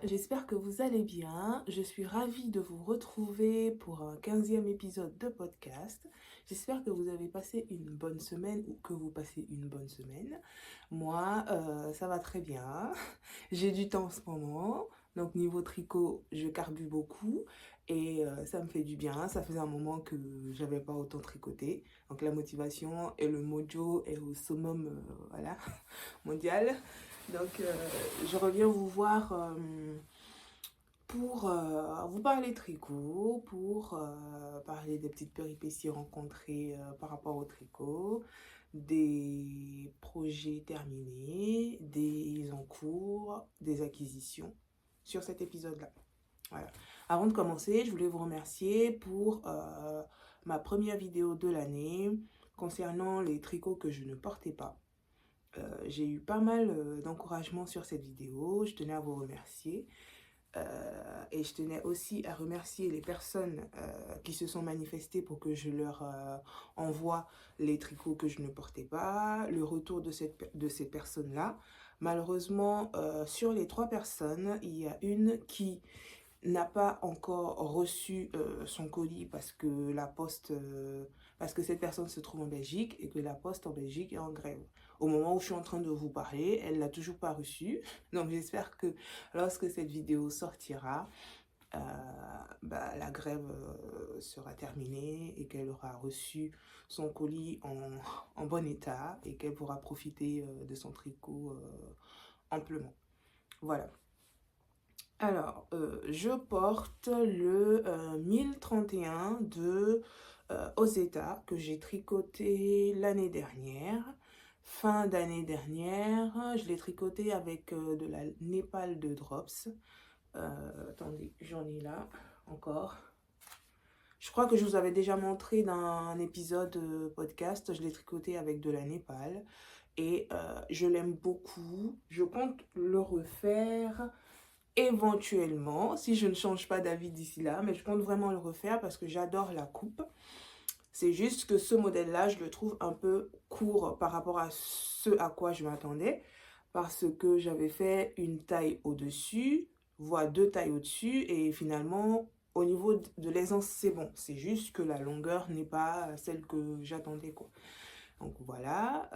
j'espère que vous allez bien. Je suis ravie de vous retrouver pour un 15e épisode de podcast. J'espère que vous avez passé une bonne semaine ou que vous passez une bonne semaine. Moi, ça va très bien. J'ai du temps en ce moment. Donc niveau tricot, je carbure beaucoup et ça me fait du bien. Ça faisait un moment que j'avais pas autant tricoté. Donc la motivation et le mojo est au summum, voilà, mondial. Donc, je reviens vous voir pour vous parler tricot, pour parler des petites péripéties rencontrées par rapport au tricot, des projets terminés, des en cours, des acquisitions sur cet épisode-là. Voilà. Avant de commencer, je voulais vous remercier pour ma première vidéo de l'année concernant les tricots que je ne portais pas. J'ai eu pas mal d'encouragement sur cette vidéo, je tenais à vous remercier. Et je tenais aussi à remercier les personnes qui se sont manifestées pour que je leur envoie les tricots que je ne portais pas, le retour de ces personnes-là. Malheureusement, sur les 3 personnes, il y a une qui n'a pas encore reçu son colis parce que parce que cette personne se trouve en Belgique et que la poste en Belgique est en grève. Au moment où je suis en train de vous parler, elle l'a toujours pas reçu. Donc j'espère que lorsque cette vidéo sortira, euh, la grève sera terminée et qu'elle aura reçu son colis en bon état et qu'elle pourra profiter de son tricot amplement. Voilà. Alors, je porte le 1031 de Ozeta que j'ai tricoté l'année dernière. Fin d'année dernière, je l'ai tricoté avec de la Népal de Drops. Attendez, j'en ai là encore. Je crois que je vous avais déjà montré dans un épisode podcast, je l'ai tricoté avec de la Népal. Et je l'aime beaucoup. Je compte le refaire éventuellement, si je ne change pas d'avis d'ici là, mais je compte vraiment le refaire parce que j'adore la coupe. C'est juste que ce modèle-là, je le trouve un peu court par rapport à ce à quoi je m'attendais, parce que j'avais fait une taille au-dessus, voire 2 tailles au-dessus, et finalement, au niveau de l'aisance, c'est bon. C'est juste que la longueur n'est pas celle que j'attendais, quoi. Donc voilà,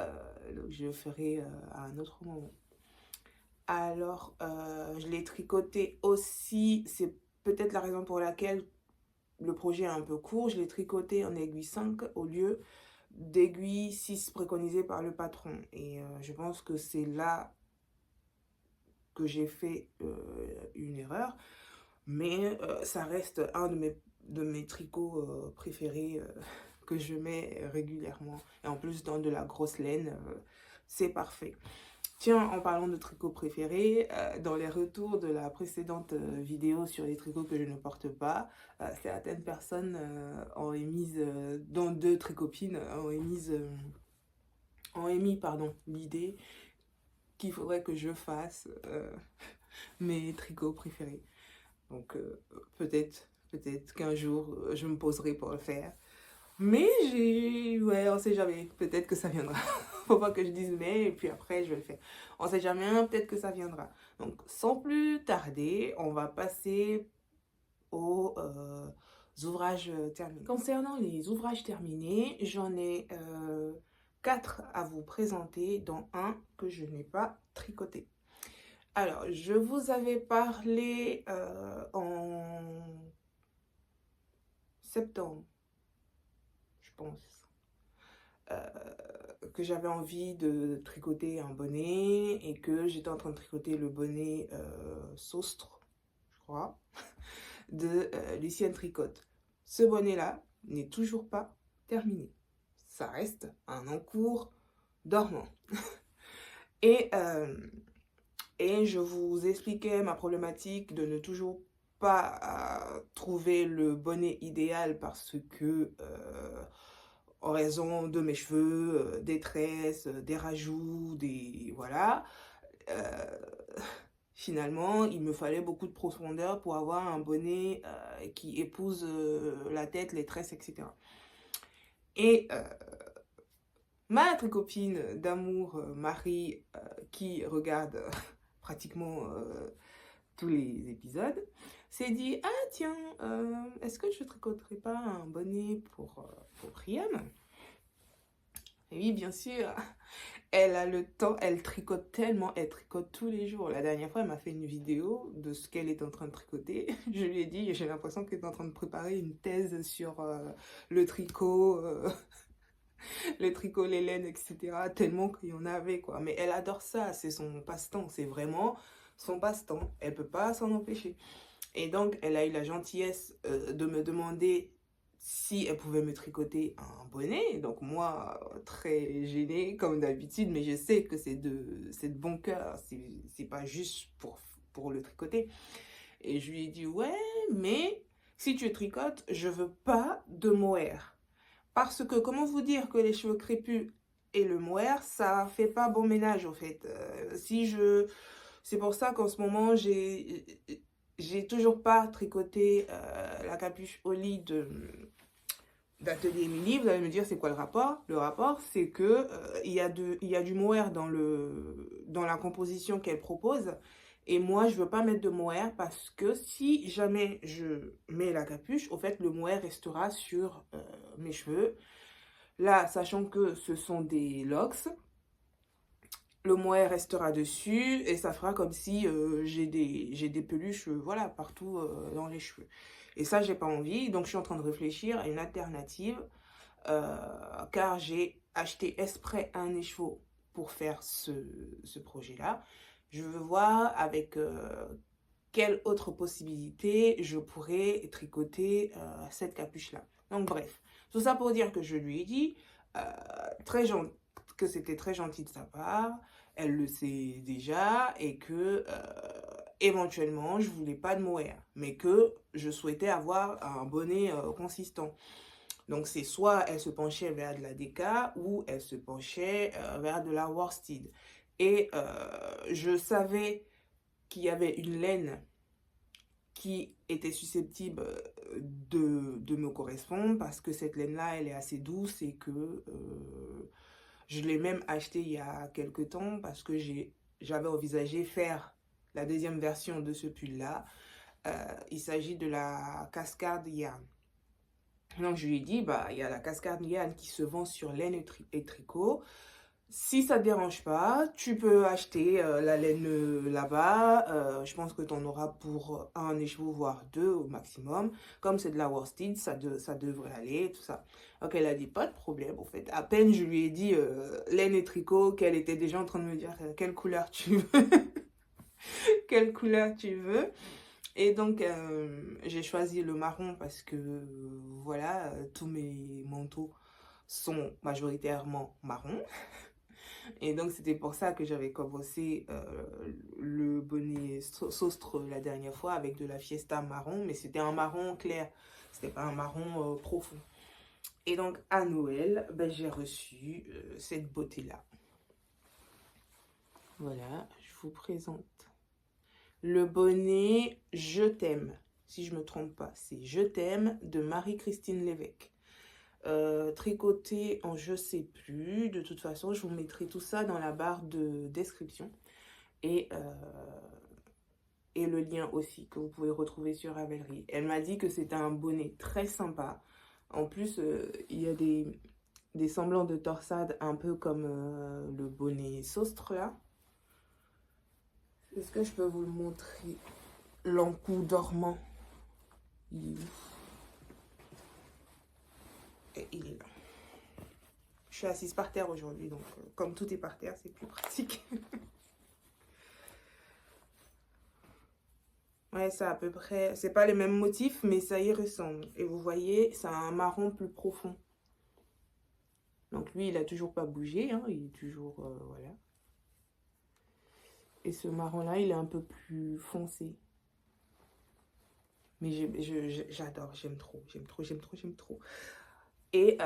je le ferai à un autre moment. Alors, je l'ai tricoté aussi, c'est peut-être la raison pour laquelle le projet est un peu court. Je l'ai tricoté en aiguille 5 au lieu d'aiguille 6 préconisée par le patron. Et je pense que c'est là que j'ai fait une erreur. Mais ça reste un de mes tricots préférés que je mets régulièrement. Et en plus, dans de la grosse laine, c'est parfait. Tiens, en parlant de tricots préférés, dans les retours de la précédente vidéo sur les tricots que je ne porte pas, certaines personnes ont émis, dont 2 tricopines, ont émis l'idée qu'il faudrait que je fasse mes tricots préférés. Donc peut-être qu'un jour, je me poserai pour le faire. Mais ouais, on sait jamais. Peut-être que ça viendra. Faut pas que je dise mais, et puis après, je vais le faire. On sait jamais, peut-être que ça viendra. Donc, sans plus tarder, on va passer aux ouvrages terminés. Concernant les ouvrages terminés, j'en ai 4 à vous présenter, dont un que je n'ai pas tricoté. Alors, je vous avais parlé en septembre, je pense, que j'avais envie de tricoter un bonnet et que j'étais en train de tricoter le bonnet Saustre, je crois, de Lucienne Tricotte. Ce bonnet-là n'est toujours pas terminé. Ça reste un encours dormant. Et, et je vous expliquais ma problématique de ne toujours pas trouver le bonnet idéal parce que en raison de mes cheveux, des tresses, des rajouts, voilà. Euh, Finalement, il me fallait beaucoup de profondeur pour avoir un bonnet qui épouse la tête, les tresses, etc. Et ma copine d'amour, Marie, qui regarde pratiquement tous les épisodes, s'est dit, ah tiens, est-ce que je tricoterais pas un bonnet pour Priam? Et oui, bien sûr, elle a le temps, elle tricote tellement, elle tricote tous les jours. La dernière fois, elle m'a fait une vidéo de ce qu'elle est en train de tricoter. Je lui ai dit, j'ai l'impression qu'elle est en train de préparer une thèse sur le tricot, le tricot, les laines, etc. Tellement qu'il y en avait, quoi. Mais elle adore ça, c'est son passe-temps, c'est vraiment son passe-temps. Elle peut pas s'en empêcher. Et donc, elle a eu la gentillesse de me demander si elle pouvait me tricoter un bonnet. Donc moi, très gênée comme d'habitude, mais je sais que c'est de bon cœur, c'est pas juste pour le tricoter. Et je lui ai dit, ouais, mais si tu tricotes, je veux pas de mohair. Parce que, comment vous dire que les cheveux crépus et le mohair, ça fait pas bon ménage, au fait. C'est pour ça qu'en ce moment, j'ai toujours pas tricoté la capuche au lit d'Atelier Émilie. Vous allez me dire, c'est quoi le rapport? Le rapport, c'est que il y a du mohair dans la composition qu'elle propose. Et moi, je veux pas mettre de mohair parce que si jamais je mets la capuche, au fait, le mohair restera sur mes cheveux. Là, sachant que ce sont des locks, le mohair restera dessus et ça fera comme si j'ai des peluches voilà, partout dans les cheveux. Et ça, j'ai pas envie. Donc, je suis en train de réfléchir à une alternative car j'ai acheté exprès un écheveau pour faire ce projet-là. Je veux voir avec quelle autre possibilité je pourrais tricoter cette capuche-là. Donc, bref. Tout ça pour dire que je lui ai dit très gentil, que c'était très gentil de sa part, elle le sait déjà, et que éventuellement je voulais pas de mohair, mais que je souhaitais avoir un bonnet consistant. Donc c'est soit elle se penchait vers de la DK ou elle se penchait vers de la worsted. Et je savais qu'il y avait une laine qui était susceptible de me correspondre parce que cette laine-là, elle est assez douce et que je l'ai même acheté il y a quelques temps parce que j'avais envisagé faire la deuxième version de ce pull-là. Il s'agit de la Cascade Yarn. Donc je lui ai dit, bah, il y a la Cascade Yarn qui se vend sur laine et tricot. Si ça ne te dérange pas, tu peux acheter la laine là-bas. Je pense que tu en auras pour un écheveau, voire deux au maximum. Comme c'est de la worsted, ça devrait aller, tout ça. Donc elle a dit, pas de problème, en fait. À peine je lui ai dit laine et tricot, qu'elle était déjà en train de me dire quelle couleur tu veux. Quelle couleur tu veux. Et donc, j'ai choisi le marron parce que, voilà, tous mes manteaux sont majoritairement marrons. Et donc, c'était pour ça que j'avais commencé le bonnet Sostre la dernière fois avec de la Fiesta marron. Mais c'était un marron clair, c'était pas un marron profond. Et donc, à Noël, ben, j'ai reçu cette beauté-là. Voilà, je vous présente le bonnet Je t'aime. Si je me trompe pas, c'est Je t'aime de Marie-Christine Lévesque. Tricoté en je sais plus. De toute façon, je vous mettrai tout ça dans la barre de description. Et le lien aussi que vous pouvez retrouver sur Ravelry. Elle m'a dit que c'était un bonnet très sympa. En plus, il y a des semblants de torsade un peu comme le bonnet Sostre là. Est-ce que je peux vous le montrer? L'encou dormant. Il est où? Et il est là. Je suis assise par terre aujourd'hui, donc comme tout est par terre, c'est plus pratique. Ouais, c'est à peu près... C'est pas les mêmes motifs, mais ça y ressemble. Et vous voyez, c'est un marron plus profond. Donc lui, il a toujours pas bougé, hein, il est toujours... voilà. Et ce marron-là, il est un peu plus foncé. Mais j'adore, j'aime trop, j'aime trop, j'aime trop, j'aime trop. Et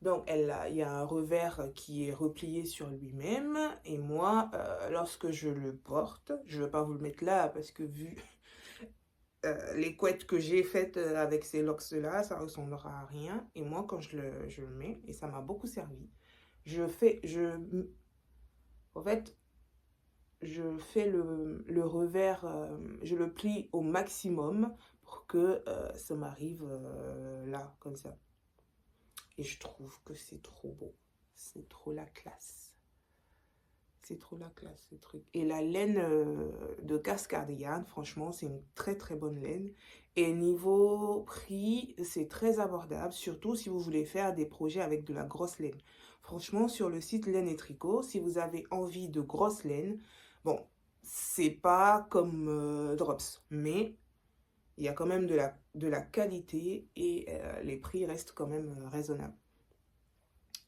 donc, il y a un revers qui est replié sur lui-même. Et moi, lorsque je le porte, je ne vais pas vous le mettre là parce que vu les couettes que j'ai faites avec ces locks-là, ça ne ressemblera à rien. Et moi, quand je le mets, et ça m'a beaucoup servi, en fait, je fais le revers, je le plie au maximum pour que ça m'arrive là, comme ça. Et je trouve que c'est trop beau. C'est trop la classe. C'est trop la classe, ce truc. Et la laine de Cascadian, franchement, c'est une très très bonne laine. Et niveau prix, c'est très abordable, surtout si vous voulez faire des projets avec de la grosse laine. Franchement, sur le site Laine et Tricot, si vous avez envie de grosse laine, bon, c'est pas comme Drops, mais il y a quand même de la qualité et les prix restent quand même raisonnables.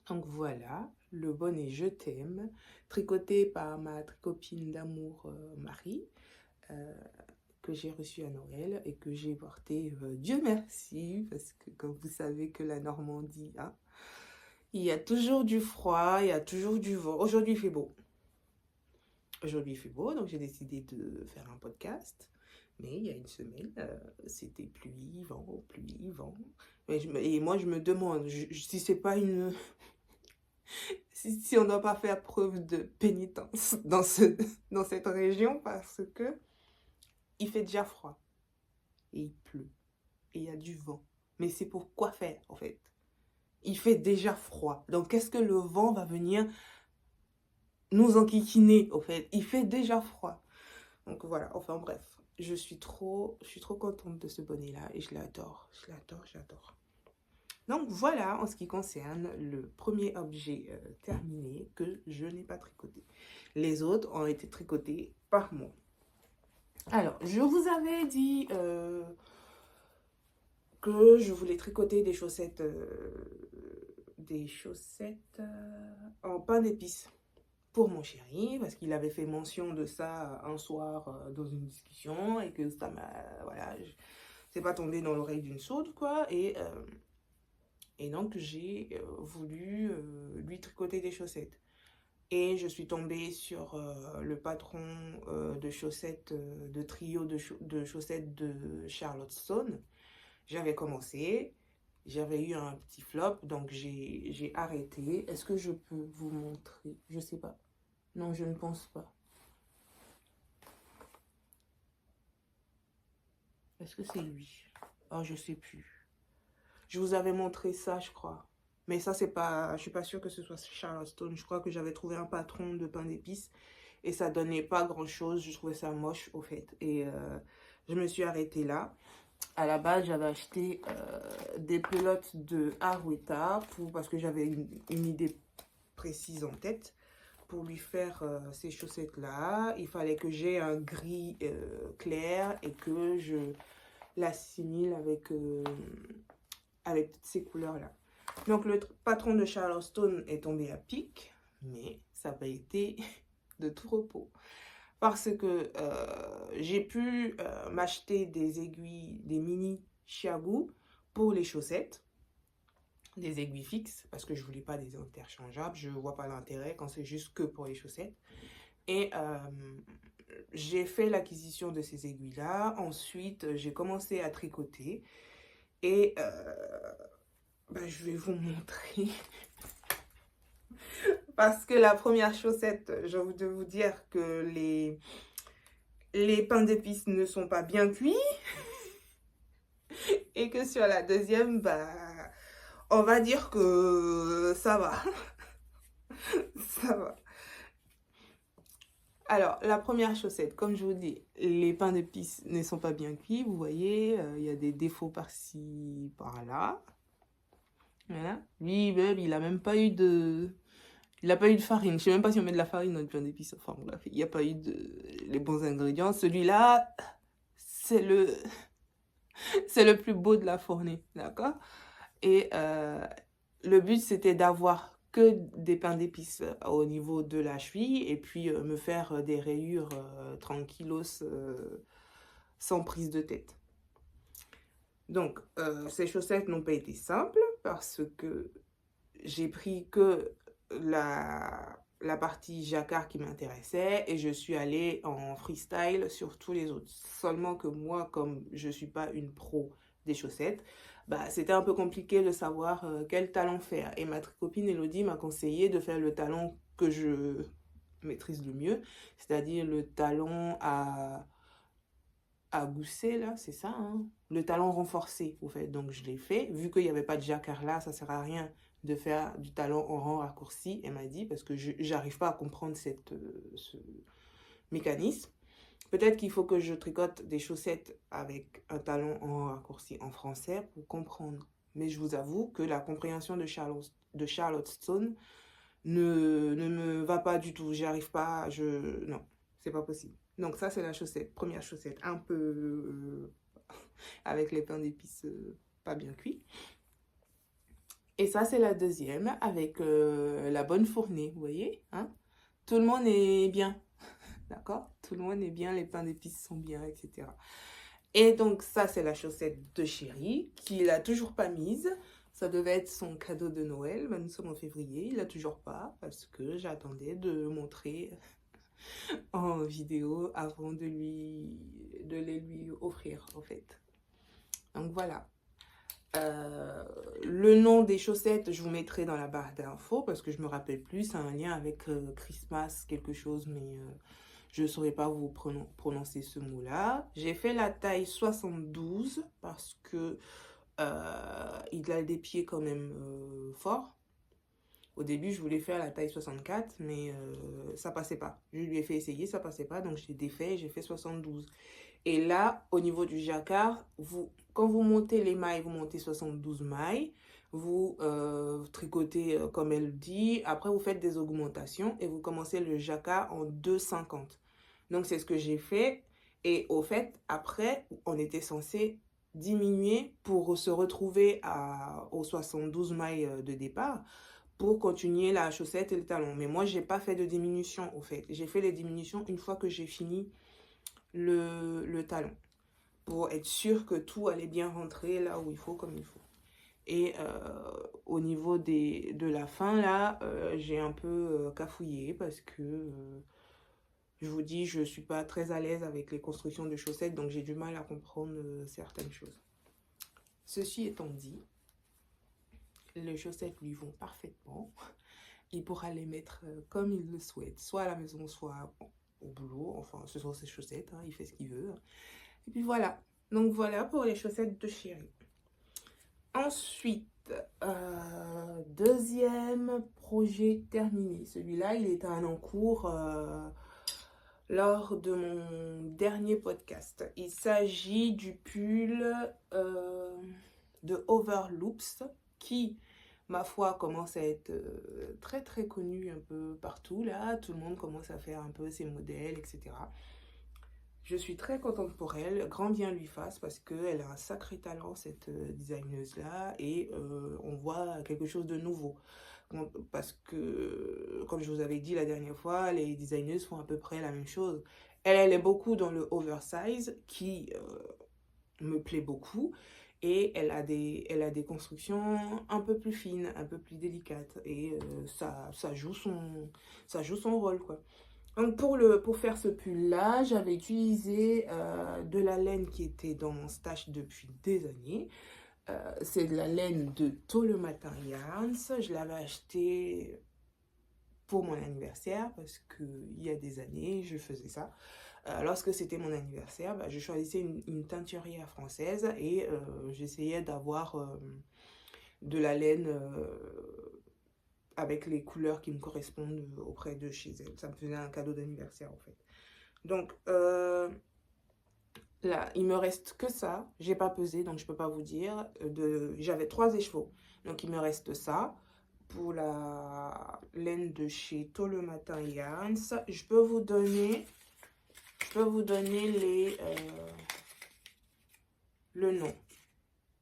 Donc voilà, le bonnet Je t'aime, tricoté par ma tricopine d'amour Marie, que j'ai reçu à Noël et que j'ai porté, Dieu merci, parce que comme vous savez que la Normandie, hein, il y a toujours du froid, il y a toujours du vent. Aujourd'hui il fait beau. Aujourd'hui il fait beau, donc j'ai décidé de faire un podcast. Mais il y a une semaine, c'était pluie, vent, pluie, vent. Et moi je me demande si c'est pas une... si on ne doit pas faire preuve de pénitence dans cette région parce que il fait déjà froid et il pleut et il y a du vent. Mais c'est pour quoi faire en fait? Il fait déjà froid. Donc qu'est-ce que le vent va venir nous enquiquiner en fait? Il fait déjà froid. Donc voilà, enfin bref. Je suis trop contente de ce bonnet-là et je l'adore. Je l'adore, j'adore. Donc voilà en ce qui concerne le premier objet terminé que je n'ai pas tricoté. Les autres ont été tricotés par moi. Alors, je vous avais dit que je voulais tricoter des chaussettes en pain d'épices pour mon chéri, parce qu'il avait fait mention de ça un soir dans une discussion et que ça m'a... Voilà, c'est pas tombé dans l'oreille d'une sourde, quoi. Et donc, j'ai voulu lui tricoter des chaussettes. Et je suis tombée sur le patron de chaussettes, de trio de chaussettes de Charlotte Stone. J'avais commencé, j'avais eu un petit flop, donc j'ai arrêté. Est-ce que je peux vous montrer? Je sais pas. Non, je ne pense pas. Est-ce que c'est lui? Oh, je sais plus. Je vous avais montré ça, je crois. Mais ça, c'est pas... Je suis pas sûre que ce soit Charlotte Stone. Je crois que j'avais trouvé un patron de pain d'épices. Et ça donnait pas grand-chose. Je trouvais ça moche, au fait. Et je me suis arrêtée là. À la base, j'avais acheté des pelotes de Arweta parce que j'avais une idée précise en tête. Pour lui faire ces chaussettes-là, il fallait que j'ai un gris clair et que je l'assimile avec toutes ces couleurs-là. Donc, le patron de Charlotte Stone est tombé à pic, mais ça n'a pas été de tout repos. Parce que j'ai pu m'acheter des aiguilles, des mini Chiago pour les chaussettes. Des aiguilles fixes, parce que je ne voulais pas des interchangeables. Je ne vois pas l'intérêt quand c'est juste que pour les chaussettes. Et j'ai fait l'acquisition de ces aiguilles-là. Ensuite, j'ai commencé à tricoter. Et je vais vous montrer. Parce que la première chaussette, j'ai envie de vous dire que les pains d'épices ne sont pas bien cuits. Et que sur la deuxième, on va dire que ça va. Ça va. Alors, la première chaussette, comme je vous dis, les pains d'épices ne sont pas bien cuits. Vous voyez, il y a des défauts par-ci, par-là. Voilà. Lui, il n'a même pas eu de... Il n'a pas eu de farine. Je ne sais même pas si on met de la farine dans le pain d'épices. Enfin, bref, il n'y a pas eu les bons ingrédients. Celui-là, c'est le plus beau de la fournée. D'accord? Et le but, c'était d'avoir que des pains d'épices au niveau de la cheville et puis me faire des rayures tranquillos sans prise de tête. Donc, ces chaussettes n'ont pas été simples parce que j'ai pris que la partie jacquard qui m'intéressait et je suis allée en freestyle sur tous les autres. Seulement que moi, comme je ne suis pas une pro des chaussettes, c'était un peu compliqué de savoir quel talon faire. Et ma copine Elodie m'a conseillé de faire le talon que je maîtrise le mieux, c'est-à-dire le talon à gousset, là, c'est ça, hein? Le talon renforcé, au fait. Donc, je l'ai fait. Vu qu'il n'y avait pas de jacquard là, ça ne sert à rien de faire du talon en rang raccourci, elle m'a dit, parce que je n'arrive pas à comprendre ce mécanisme. Peut-être qu'il faut que je tricote des chaussettes avec un talon en rang raccourci en français pour comprendre. Mais je vous avoue que la compréhension de Charlotte Stone ne me va pas du tout. J'y arrive pas. Non, c'est pas possible. Donc ça, c'est la chaussette. Première chaussette, un peu avec les pains d'épices pas bien cuits. Et ça, c'est la deuxième avec la bonne fournée, vous voyez, hein? Tout le monde est bien, d'accord? Tout le monde est bien, les pains d'épices sont bien, etc. Et donc ça, c'est la chaussette de chéri qu'il n'a toujours pas mise. Ça devait être son cadeau de Noël, nous sommes en février, il n'a toujours pas parce que j'attendais de montrer en vidéo avant de les lui offrir en fait. Donc voilà. Le nom des chaussettes, je vous mettrai dans la barre d'infos parce que je me rappelle plus, c'est un lien avec Christmas quelque chose, mais je ne saurais pas vous prononcer ce mot-là. J'ai fait la taille 72 parce que il a des pieds quand même forts. Au début, je voulais faire la taille 64, mais ça passait pas. Je lui ai fait essayer, ça passait pas, donc je l'ai défait et j'ai fait 72. Et là, au niveau du jacquard, quand vous montez les mailles, vous montez 72 mailles. Vous tricotez comme elle dit. Après, vous faites des augmentations et vous commencez le jacquard en 2,50. Donc, c'est ce que j'ai fait. Et au fait, après, on était censé diminuer pour se retrouver aux 72 mailles de départ pour continuer la chaussette et le talon. Mais moi, j'ai pas fait de diminution, au fait. J'ai fait les diminutions une fois que j'ai fini le talon pour être sûr que tout allait bien rentrer là où il faut, comme il faut. Et au niveau de la fin, là, j'ai un peu cafouillé parce que, je vous dis, je suis pas très à l'aise avec les constructions de chaussettes, donc j'ai du mal à comprendre certaines choses. Ceci étant dit, les chaussettes lui vont parfaitement. Il pourra les mettre comme il le souhaite, soit à la maison, soit au boulot. Enfin, ce sont ses chaussettes, hein, il fait ce qu'il veut. Et puis voilà. Donc voilà pour les chaussettes de chéri. Ensuite, deuxième projet terminé. Celui-là, il est en cours lors de mon dernier podcast. Il s'agit du pull de Overloops qui, ma foi, commence à être très très connu un peu partout là. Tout le monde commence à faire un peu ses modèles, etc. Je suis très contente pour elle, grand bien lui fasse parce qu'elle a un sacré talent cette designeuse-là et on voit quelque chose de nouveau. Parce que, comme je vous avais dit la dernière fois, les designeuses font à peu près la même chose. Elle est beaucoup dans le oversize qui me plaît beaucoup et elle a des constructions un peu plus fines, un peu plus délicates et ça joue son rôle quoi. Donc pour faire ce pull là, j'avais utilisé de la laine qui était dans mon stash depuis des années. C'est de la laine de Tôt le Matin Yarns. Je l'avais acheté pour mon anniversaire parce qu'il y a des années, je faisais ça. Lorsque c'était mon anniversaire, je choisissais une teinturière française et j'essayais d'avoir de la laine avec les couleurs qui me correspondent auprès de chez elle. Ça me faisait un cadeau d'anniversaire en fait. Donc là, il me reste que ça. J'ai pas pesé, donc je peux pas vous dire. J'avais 3 écheveaux. Donc il me reste ça. Pour la laine de chez Tôt le Matin Yarns. Je peux vous donner le nom.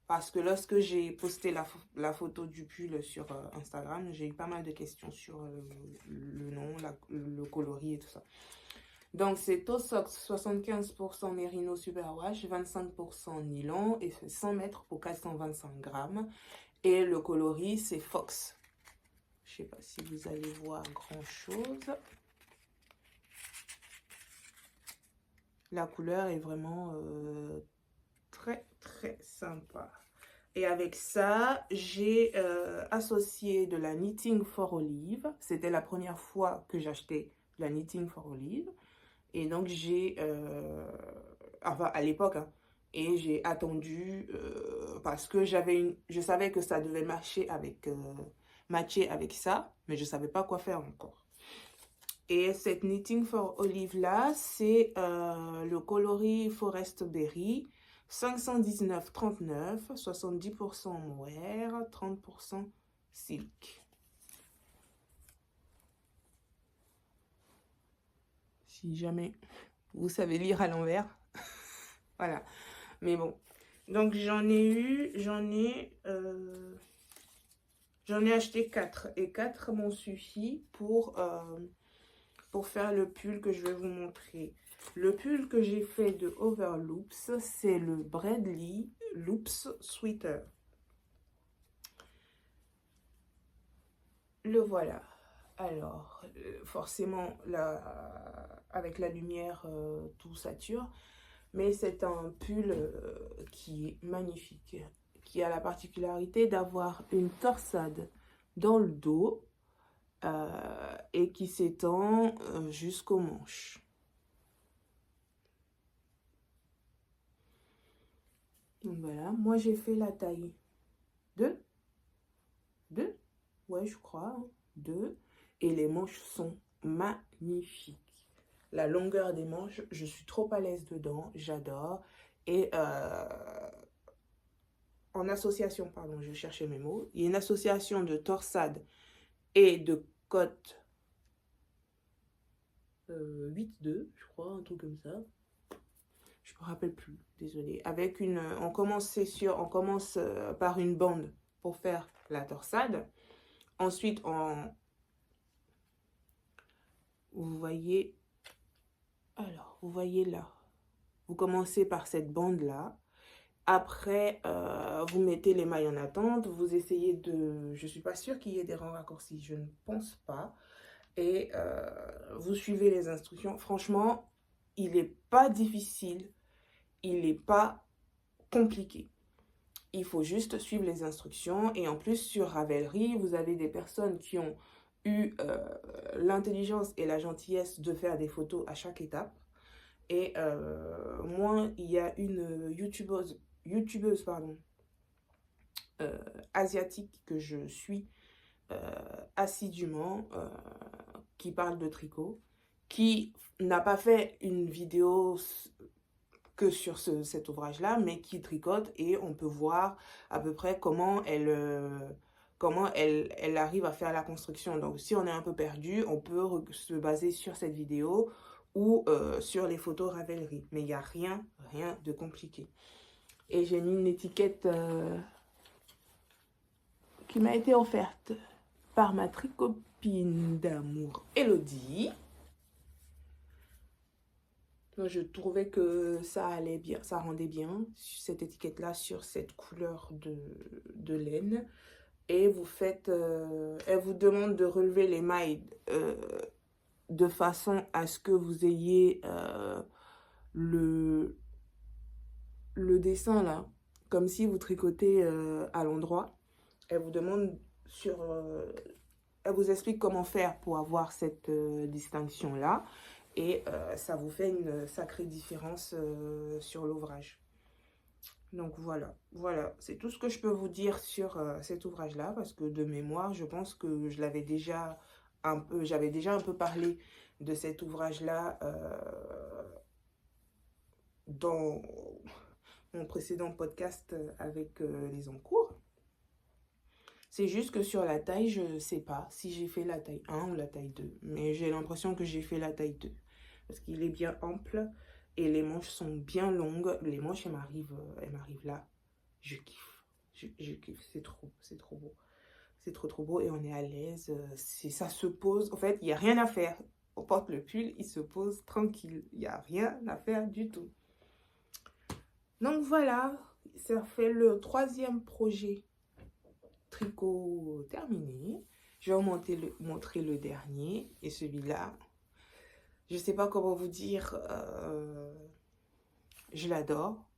Parce que lorsque j'ai posté la photo du pull sur Instagram, j'ai eu pas mal de questions sur le nom, le coloris et tout ça. Donc, c'est Tosox 75% Merino Superwash, 25% nylon et 100 mètres pour 425 grammes. Et le coloris, c'est Fox. Je sais pas si vous allez voir grand-chose. La couleur est vraiment très, très sympa. Et avec ça, j'ai associé de la Knitting for Olive. C'était la première fois que j'achetais la Knitting for Olive. Et donc, j'ai, enfin, à l'époque, hein, et j'ai attendu parce que je savais que ça devait matcher avec ça, mais je ne savais pas quoi faire encore. Et cette Knitting for Olive là, c'est le coloris Forest Berry, 519,39, 70% mohair, 30% silk. Si jamais vous savez lire à l'envers. Voilà. Mais bon. Donc j'en ai acheté 4. Et 4 m'ont suffi pour faire le pull que je vais vous montrer. Le pull que j'ai fait de Overloops, c'est le Bradley Loops Sweater. Le voilà. Alors, forcément, là, avec la lumière, tout sature. Mais c'est un pull qui est magnifique, qui a la particularité d'avoir une torsade dans le dos et qui s'étend jusqu'aux manches. Donc voilà, moi j'ai fait la taille 2, ouais je crois, 2, et les manches sont magnifiques. La longueur des manches, je suis trop à l'aise dedans, j'adore. Et en association, pardon, je cherchais mes mots, il y a une association de torsade et de côte 8-2, je crois, un truc comme ça. Je me rappelle plus, désolée. Avec une, on commence par une bande pour faire la torsade. Ensuite, vous voyez, alors, vous voyez là, vous commencez par cette bande-là. Après, vous mettez les mailles en attente, vous essayez de... Je ne suis pas sûre qu'il y ait des rangs raccourcis, je ne pense pas. Et vous suivez les instructions. Franchement, il n'est pas difficile, il n'est pas compliqué. Il faut juste suivre les instructions. Et en plus, sur Ravelry, vous avez des personnes qui ont eu l'intelligence et la gentillesse de faire des photos à chaque étape. Et moi, il y a une youtubeuse pardon, asiatique que je suis assidûment, qui parle de tricot, qui n'a pas fait une vidéo que sur cet ouvrage-là, mais qui tricote et on peut voir à peu près comment elle arrive à faire la construction. Donc, si on est un peu perdu, on peut se baser sur cette vidéo ou sur les photos Ravelry. Mais il n'y a rien de compliqué. Et j'ai mis une étiquette qui m'a été offerte par ma tricopine d'amour, Elodie. Donc, je trouvais que ça allait bien, ça rendait bien, cette étiquette-là, sur cette couleur de laine. Et vous faites, elle vous demande de relever les mailles de façon à ce que vous ayez le dessin là, comme si vous tricotez à l'endroit. Elle vous demande elle vous explique comment faire pour avoir cette distinction là. Et ça vous fait une sacrée différence sur l'ouvrage. Donc voilà, c'est tout ce que je peux vous dire sur cet ouvrage-là, parce que de mémoire, je pense que j'avais déjà un peu parlé de cet ouvrage-là dans mon précédent podcast avec les encours. C'est juste que sur la taille, je ne sais pas si j'ai fait la taille 1 ou la taille 2, mais j'ai l'impression que j'ai fait la taille 2, parce qu'il est bien ample. Et les manches sont bien longues. Les manches, elles m'arrivent là. Je kiffe. Je kiffe. C'est trop beau. C'est trop beau et on est à l'aise. Ça se pose. En fait, il n'y a rien à faire. On porte le pull, il se pose tranquille. Il n'y a rien à faire du tout. Donc voilà, ça fait le 3e projet tricot terminé. Je vais vous montrer le dernier. Et celui-là, je ne sais pas comment vous dire, je l'adore.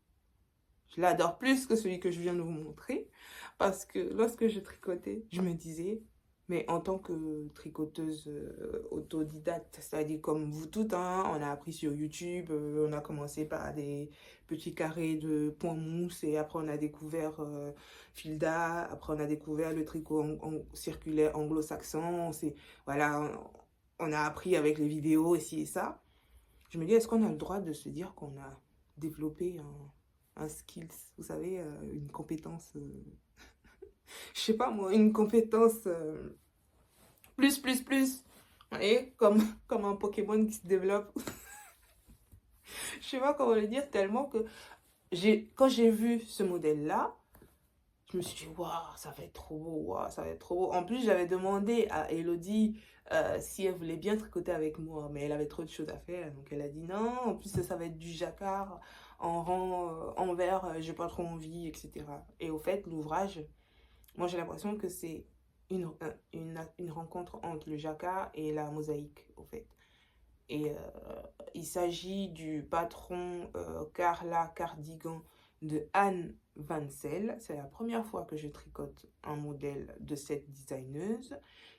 Je l'adore plus que celui que je viens de vous montrer. Parce que lorsque je tricotais, je me disais, Mais en tant que tricoteuse autodidacte, c'est-à-dire comme vous toutes, hein, on a appris sur YouTube, on a commencé par des petits carrés de point mousse et après on a découvert Filda, après on a découvert le tricot circulaire anglo-saxon, voilà, on a appris avec les vidéos aussi et ça. Je me dis, est-ce qu'on a le droit de se dire qu'on a développé un skills, vous savez, une compétence, je sais pas moi, une compétence plus. Vous voyez, comme un Pokémon qui se développe. Je sais pas comment le dire, tellement que quand j'ai vu ce modèle-là, je me suis dit, waouh, ça va être trop beau, waouh, ça va être trop beau. En plus, j'avais demandé à Elodie si elle voulait bien tricoter avec moi, mais elle avait trop de choses à faire, donc elle a dit non. En plus, ça va être du jacquard en rang envers, j'ai pas trop envie, etc. Et au fait, l'ouvrage, moi j'ai l'impression que c'est une rencontre entre le jacquard et la mosaïque, au fait. Et il s'agit du patron Carla Cardigan de Anne Vancel. C'est la première fois que je tricote un modèle de cette designeuse.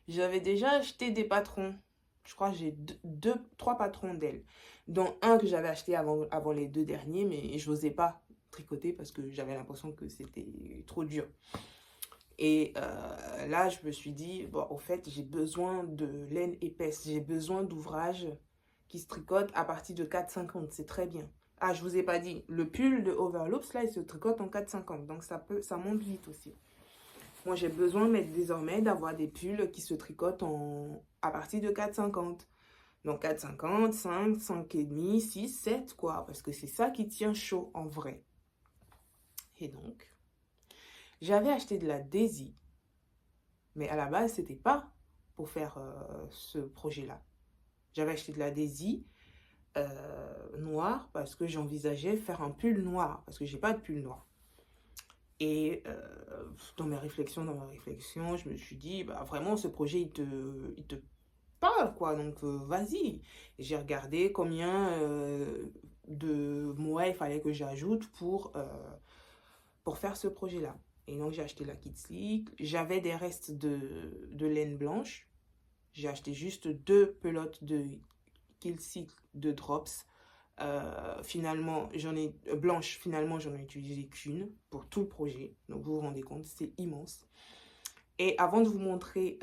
J'avais déjà acheté des patrons. Je crois que j'ai trois patrons d'elle. Dont un que j'avais acheté avant les deux derniers, mais je n'osais pas tricoter parce que j'avais l'impression que c'était trop dur. Et là, je me suis dit, bon, au fait, j'ai besoin de laine épaisse. J'ai besoin d'ouvrages qui se tricotent à partir de 4,50. C'est très bien. Ah, je vous ai pas dit, le pull de Overloops, là, il se tricote en 4,50. Donc, ça monte vite aussi. Moi, j'ai besoin désormais d'avoir des pulls qui se tricotent à partir de 4,50. Donc, 4,50, 5, 5,5, 6, 7, quoi. Parce que c'est ça qui tient chaud en vrai. Et donc, j'avais acheté de la Daisy. Mais à la base, c'était pas pour faire ce projet-là. J'avais acheté de la Daisy noire parce que j'envisageais faire un pull noir. Parce que j'ai pas de pull noir. Et dans mes réflexions, je me suis dit, bah, vraiment, ce projet, il te parle, quoi. Donc, vas-y. J'ai regardé combien de mois il fallait que j'ajoute pour faire ce projet-là. Et donc, j'ai acheté la Kid Slick. J'avais des restes de laine blanche. J'ai acheté juste 2 pelotes de Kid Slick de Drops. Finalement, finalement, j'en ai utilisé qu'une pour tout le projet. Donc, vous vous rendez compte, c'est immense. Et avant de vous montrer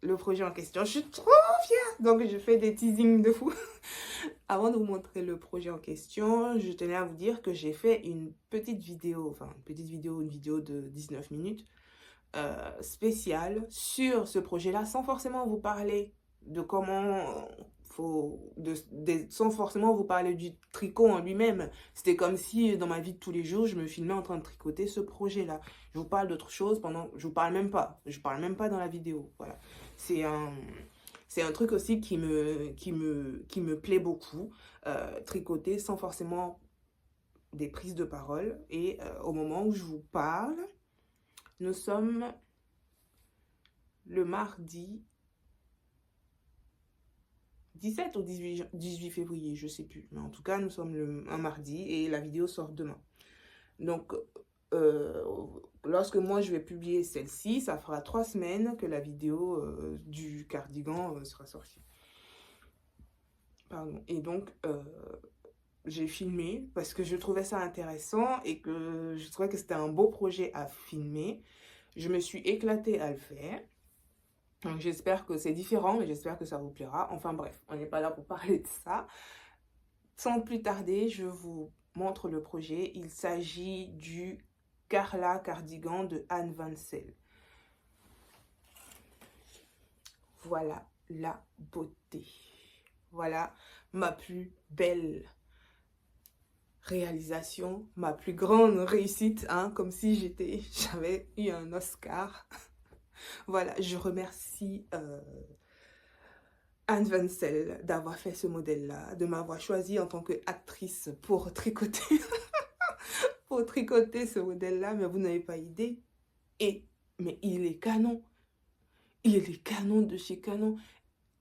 le projet en question, je suis trop fière. Donc, je fais des teasings de fou. Avant de vous montrer le projet en question, je tenais à vous dire que j'ai fait une vidéo de 19 minutes spéciale sur ce projet-là, sans forcément vous parler de comment sans forcément vous parler du tricot en lui-même. C'était comme si dans ma vie de tous les jours, je me filmais en train de tricoter ce projet-là. Je vous parle d'autre chose je vous parle même pas. Je parle même pas dans la vidéo. Voilà. C'est un truc aussi qui me plaît beaucoup, tricoter sans forcément des prises de parole. Et au moment où je vous parle, nous sommes le mardi 17 ou 18 février, je sais plus. Mais en tout cas, nous sommes un mardi et la vidéo sort demain. Donc, lorsque moi je vais publier celle-ci, ça fera 3 semaines que la vidéo du cardigan sera sortie. Pardon. Et donc, j'ai filmé parce que je trouvais ça intéressant et que je trouvais que c'était un beau projet à filmer. Je me suis éclatée à le faire. Donc, j'espère que c'est différent, mais j'espère que ça vous plaira. Enfin bref, on n'est pas là pour parler de ça. Sans plus tarder, je vous montre le projet. Il s'agit du Carla Cardigan de Anne Vancel. Voilà la beauté. Voilà ma plus belle réalisation, ma plus grande réussite, hein, comme si j'avais eu un Oscar. Voilà, je remercie Anne Vancel d'avoir fait ce modèle-là, de m'avoir choisi en tant qu'actrice pour tricoter, pour tricoter ce modèle-là, mais vous n'avez pas idée. Mais il est canon. Il est canon de chez canon.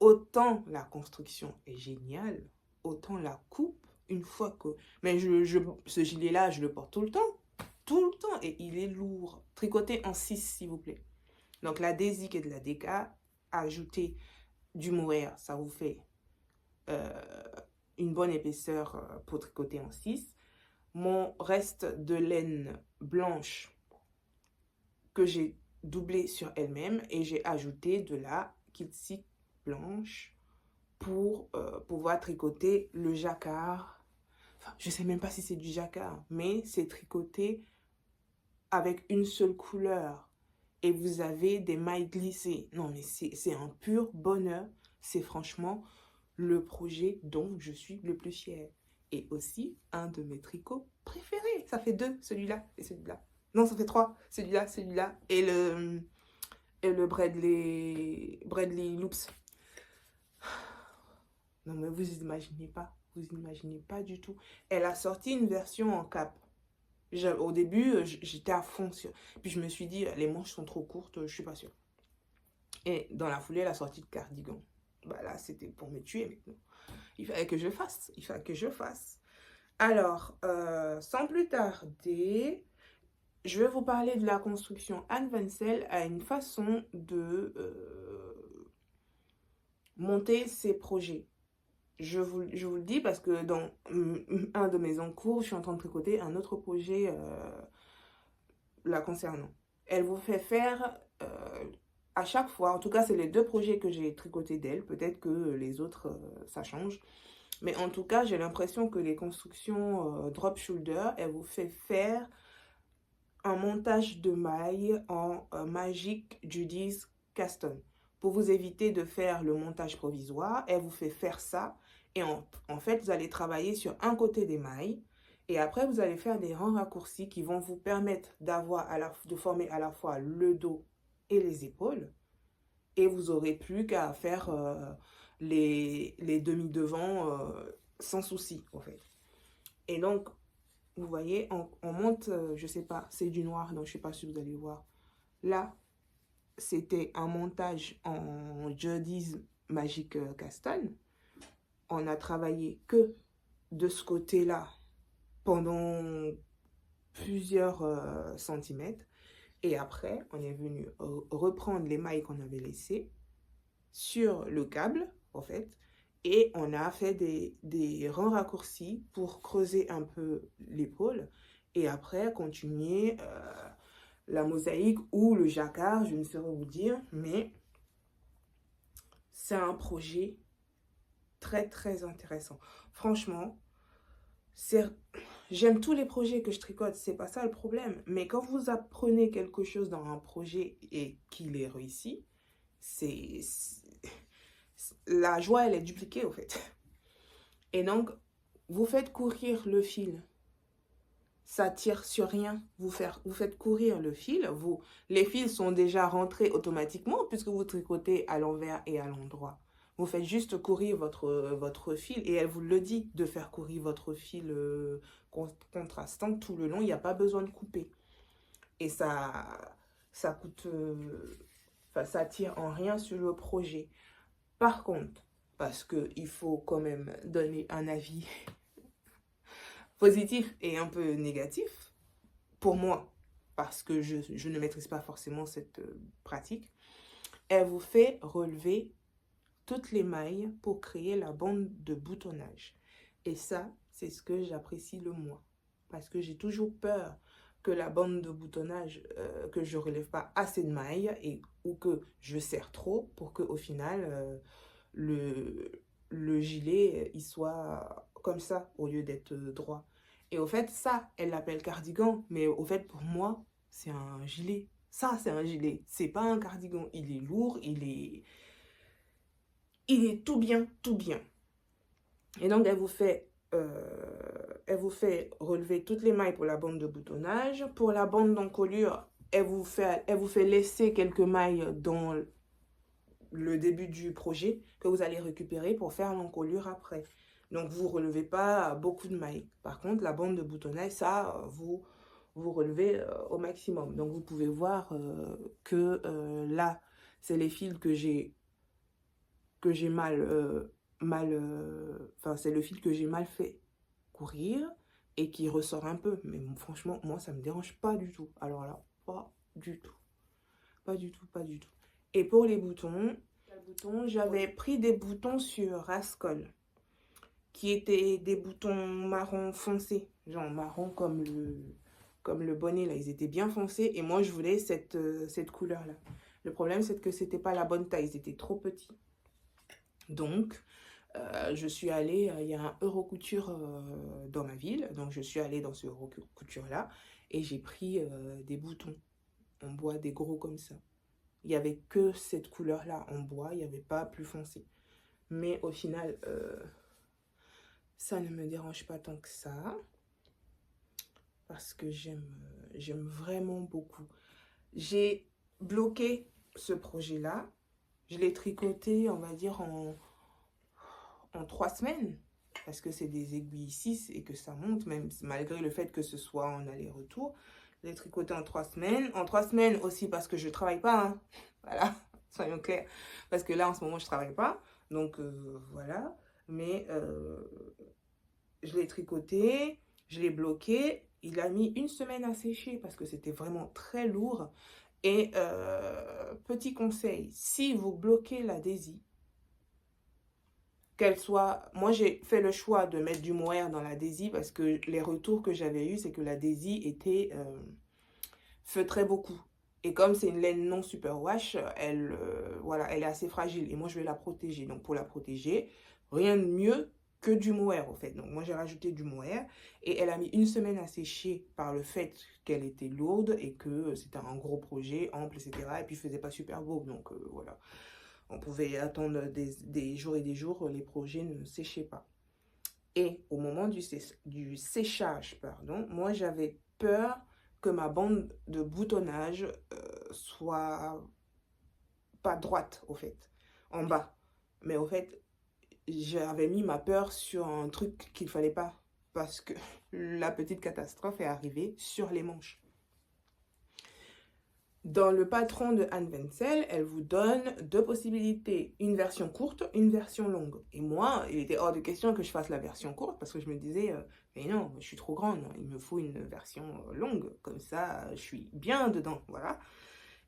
Autant la construction est géniale, autant la coupe, une fois que... Mais ce gilet-là, je le porte tout le temps. Tout le temps. Et il est lourd. Tricoté en 6, s'il vous plaît. Donc la DZIC et de la DK, ajouter du mohair, ça vous fait une bonne épaisseur pour tricoter en 6. Mon reste de laine blanche que j'ai doublé sur elle-même et j'ai ajouté de la Kiltsic blanche pour pouvoir tricoter le jacquard. Enfin, je ne sais même pas si c'est du jacquard, mais c'est tricoté avec une seule couleur. Et vous avez des mailles glissées. Non, mais c'est un pur bonheur. C'est franchement le projet dont je suis le plus fière. Et aussi, un de mes tricots préférés. Ça fait 2, celui-là et celui-là. Non, ça fait 3. Celui-là, celui-là et le Bradley Loops. Non, mais vous imaginez pas. Vous imaginez pas du tout. Elle a sorti une version en cap. Au début, j'étais à fond sur... Puis je me suis dit, les manches sont trop courtes, je suis pas sûre. Et dans la foulée, elle a sorti le cardigan. Bah là, c'était pour me tuer maintenant. Il fallait que je fasse. Il fallait que je fasse. Alors, sans plus tarder, je vais vous parler de la construction Anne Wencel à une façon de monter ses projets. Je vous le dis parce que dans un de mes encours, je suis en train de tricoter un autre projet la concernant. Elle vous fait faire à chaque fois, en tout cas c'est les 2 projets que j'ai tricotés d'elle, peut-être que les autres ça change, mais en tout cas j'ai l'impression que les constructions drop shoulder, elle vous fait faire un montage de mailles en Magic Judy's Custom. Pour vous éviter de faire le montage provisoire, elle vous fait faire ça. Et en fait, vous allez travailler sur un côté des mailles. Et après, vous allez faire des rangs raccourcis qui vont vous permettre de former à la fois le dos et les épaules. Et vous n'aurez plus qu'à faire les demi-devants sans souci, en fait. Et donc, vous voyez, on monte, je sais pas, c'est du noir, donc je sais pas si vous allez voir. Là, c'était un montage en Judy's Magic Custom. On a travaillé que de ce côté-là pendant plusieurs centimètres. Et après, on est venu reprendre les mailles qu'on avait laissées sur le câble, en fait. Et on a fait des rangs raccourcis pour creuser un peu l'épaule. Et après, continuer la mosaïque ou le jacquard, je ne saurais vous dire. Mais c'est un projet très, très intéressant. Franchement, j'aime tous les projets que je tricote, c'est pas ça le problème. Mais quand vous apprenez quelque chose dans un projet et qu'il est réussi, la joie, elle est dupliquée, au fait. Et donc, vous faites courir le fil. Ça tire sur rien. Vous faites courir le fil. Les fils sont déjà rentrés automatiquement puisque vous tricotez à l'envers et à l'endroit. Vous faites juste courir votre fil et elle vous le dit de faire courir votre fil contrastant tout le long. Il n'y a pas besoin de couper. Et ça coûte... ça tire en rien sur le projet. Par contre, parce qu'il faut quand même donner un avis positif et un peu négatif, pour moi, parce que je ne maîtrise pas forcément cette pratique, elle vous fait relever toutes les mailles pour créer la bande de boutonnage. Et ça, c'est ce que j'apprécie le moins. Parce que j'ai toujours peur que la bande de boutonnage, que je ne relève pas assez de mailles ou que je serre trop pour qu'au final, le gilet, il soit comme ça au lieu d'être droit. Et au fait, ça, elle l'appelle cardigan. Mais au fait, pour moi, c'est un gilet. Ça, c'est un gilet. C'est pas un cardigan. Il est lourd, il est tout bien, tout bien. Et donc, elle vous fait relever toutes les mailles pour la bande de boutonnage. Pour la bande d'encolure, elle vous fait laisser quelques mailles dans le début du projet que vous allez récupérer pour faire l'encolure après. Donc, vous ne relevez pas beaucoup de mailles. Par contre, la bande de boutonnage, ça, vous relevez au maximum. Donc, vous pouvez voir que là, c'est les fils que j'ai c'est le fil que j'ai mal fait courir et qui ressort un peu. Mais franchement, moi, ça me dérange pas du tout. Alors là, pas du tout. Pas du tout, pas du tout. Et pour les boutons, j'avais pris des boutons sur Rascol, qui étaient des boutons marron foncé, genre marron comme le bonnet là, ils étaient bien foncés et moi je voulais cette couleur là. Le problème c'est que c'était pas la bonne taille, ils étaient trop petits. Donc je suis allée, il y a un Eurocouture dans ma ville, donc je suis allée dans ce Eurocouture là et j'ai pris des boutons en bois, des gros comme ça. Il n'y avait que cette couleur là en bois, il n'y avait pas plus foncé. Mais au final, ça ne me dérange pas tant que ça. Parce que j'aime vraiment beaucoup. J'ai bloqué ce projet-là. Je l'ai tricoté, on va dire, en 3 semaines. Parce que c'est des aiguilles 6 et que ça monte, même malgré le fait que ce soit en aller-retour. Je l'ai tricoté en 3 semaines. En 3 semaines aussi parce que je ne travaille pas. Hein. Voilà, soyons clairs. Parce que là, en ce moment, je ne travaille pas. Donc, voilà. Mais je l'ai tricoté, je l'ai bloqué. Il a mis 1 semaine à sécher parce que c'était vraiment très lourd. Et petit conseil, si vous bloquez l'adhésie, qu'elle soit... Moi, j'ai fait le choix de mettre du mohair dans l'adhésie parce que les retours que j'avais eus, c'est que l'adhésie était feutrait beaucoup. Et comme c'est une laine non superwash, elle, voilà, elle est assez fragile. Et moi, je vais la protéger. Donc, pour la protéger, rien de mieux que du mohair, en fait. Donc, moi, j'ai rajouté du mohair. Et elle a mis 1 semaine à sécher par le fait qu'elle était lourde et que c'était un gros projet, ample, etc. Et puis, il faisait pas super beau. Donc, voilà. On pouvait attendre des jours et des jours. Les projets ne séchaient pas. Et au moment du séchage, pardon, moi, j'avais peur que ma bande de boutonnage soit pas droite, au fait, en bas. Mais au fait, j'avais mis ma peur sur un truc qu'il fallait pas. Parce que la petite catastrophe est arrivée sur les manches. Dans le patron de Anne Wenzel, elle vous donne 2 possibilités, une version courte, une version longue. Et moi, il était hors de question que je fasse la version courte parce que je me disais, mais non, je suis trop grande, il me faut une version longue, comme ça, je suis bien dedans, voilà.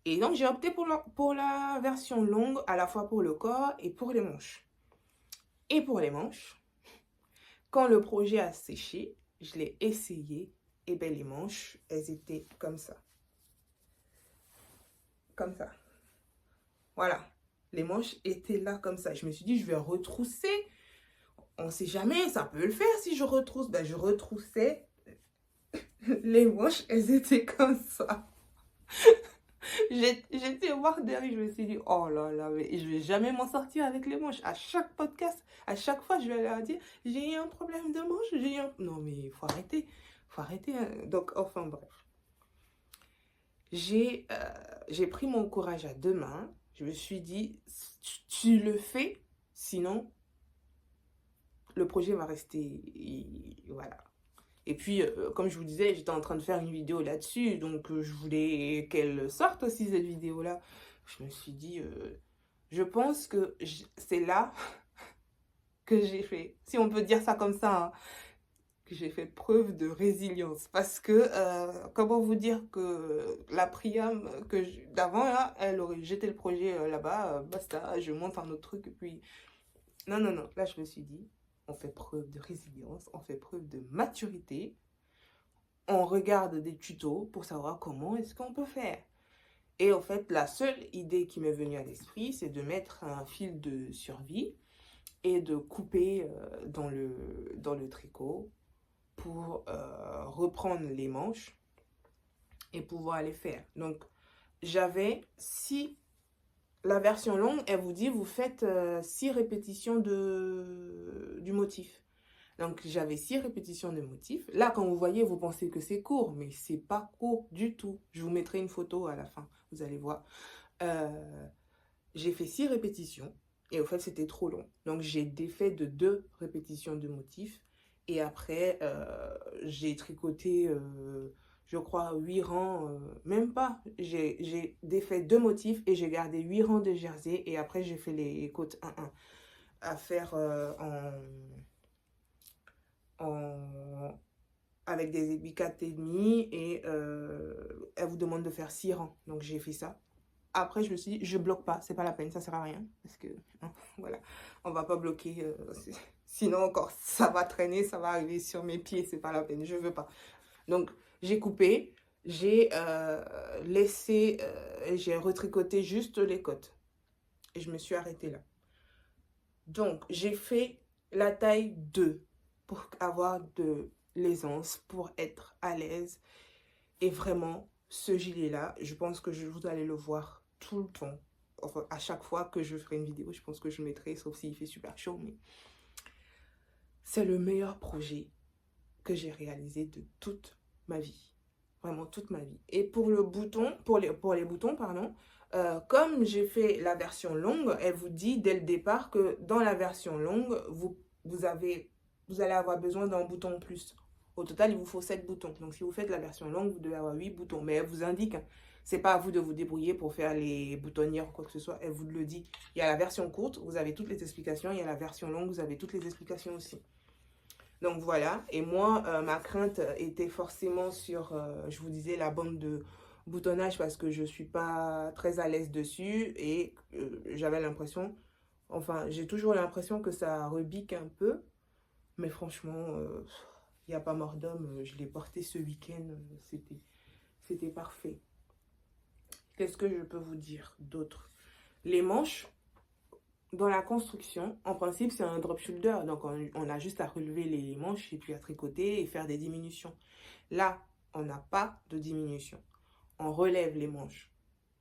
Et donc, j'ai opté pour la version longue, à la fois pour le corps et pour les manches. Et pour les manches, quand le projet a séché, je l'ai essayé, et bien les manches, elles étaient comme ça. Comme ça. Voilà. Les manches étaient là comme ça. Je me suis dit, je vais retrousser. On ne sait jamais, ça peut le faire si je retrousse. Ben, je retroussais. Les manches, elles étaient comme ça. J'étais voir derrière, je me suis dit, oh là là, mais je vais jamais m'en sortir avec les manches. À chaque podcast, à chaque fois, je vais leur dire, j'ai eu un problème de manche, j'ai eu un... Non, mais il faut arrêter. Faut arrêter. Hein. Donc, enfin, bref. J'ai pris mon courage à 2 mains. Je me suis dit, tu le fais, sinon, le projet va rester... Voilà. Et puis, comme je vous disais, j'étais en train de faire une vidéo là-dessus, donc je voulais qu'elle sorte aussi, cette vidéo-là. Je me suis dit, je pense que c'est là que j'ai fait, si on peut dire ça comme ça, hein, que j'ai fait preuve de résilience. Parce que, comment vous dire que la Priam d'avant, là, elle aurait jeté le projet là-bas, basta, je monte un autre truc, et puis... Non, non, non, là, je me suis dit, on fait preuve de résilience, on fait preuve de maturité, on regarde des tutos pour savoir comment est-ce qu'on peut faire. Et en fait, la seule idée qui m'est venue à l'esprit, c'est de mettre un fil de survie et de couper dans le tricot pour reprendre les manches et pouvoir les faire. Donc, j'avais 6... La version longue, elle vous dit, vous faites 6 répétitions du motif. Donc, j'avais 6 répétitions de motifs. Là, quand vous voyez, vous pensez que c'est court, mais c'est pas court du tout. Je vous mettrai une photo à la fin, vous allez voir. J'ai fait 6 répétitions et au fait, c'était trop long. Donc, j'ai défait de 2 répétitions de motifs. Et après, j'ai tricoté, je crois, 8 rangs, même pas. J'ai défait 2 motifs et j'ai gardé 8 rangs de jersey. Et après, j'ai fait les côtes 1-1 à faire avec des aiguilles 4,5 et elle vous demande de faire 6 rangs. Donc, j'ai fait ça. après, je me suis dit, je bloque pas, c'est pas la peine, ça sert à rien. Parce que, hein, voilà, on va pas bloquer. Sinon, encore, ça va traîner, ça va arriver sur mes pieds, c'est pas la peine, je veux pas. Donc, j'ai coupé, j'ai laissé, j'ai retricoté juste les côtes. Et je me suis arrêtée là. Donc, j'ai fait la taille 2 pour avoir de l'aisance, pour être à l'aise. Et vraiment, ce gilet-là, je pense que vous allez le voir tout le temps. Enfin, à chaque fois que je ferai une vidéo, je pense que je mettrai, sauf s'il fait super chaud, mais c'est le meilleur projet que j'ai réalisé de toute ma vie. Vraiment toute ma vie. Et pour le bouton, pour les boutons, pardon, comme j'ai fait la version longue, elle vous dit dès le départ que dans la version longue, vous allez avoir besoin d'un bouton en plus. Au total, il vous faut 7 boutons. Donc, si vous faites la version longue, vous devez avoir 8 boutons. Mais elle vous indique, hein, c'est pas à vous de vous débrouiller pour faire les boutonnières ou quoi que ce soit. Elle vous le dit. Il y a la version courte, vous avez toutes les explications. Il y a la version longue, vous avez toutes les explications aussi. Donc voilà, et moi, ma crainte était forcément sur, je vous disais, la bande de boutonnage parce que je ne suis pas très à l'aise dessus et j'avais l'impression, enfin, j'ai toujours l'impression que ça rebique un peu, mais franchement, il n'y a pas mort d'homme, je l'ai porté ce week-end, c'était parfait. Qu'est-ce que je peux vous dire d'autre? Les manches. Dans la construction, en principe, c'est un drop shoulder. Donc, on a juste à relever les manches et puis à tricoter et faire des diminutions. Là, on n'a pas de diminution. On relève les manches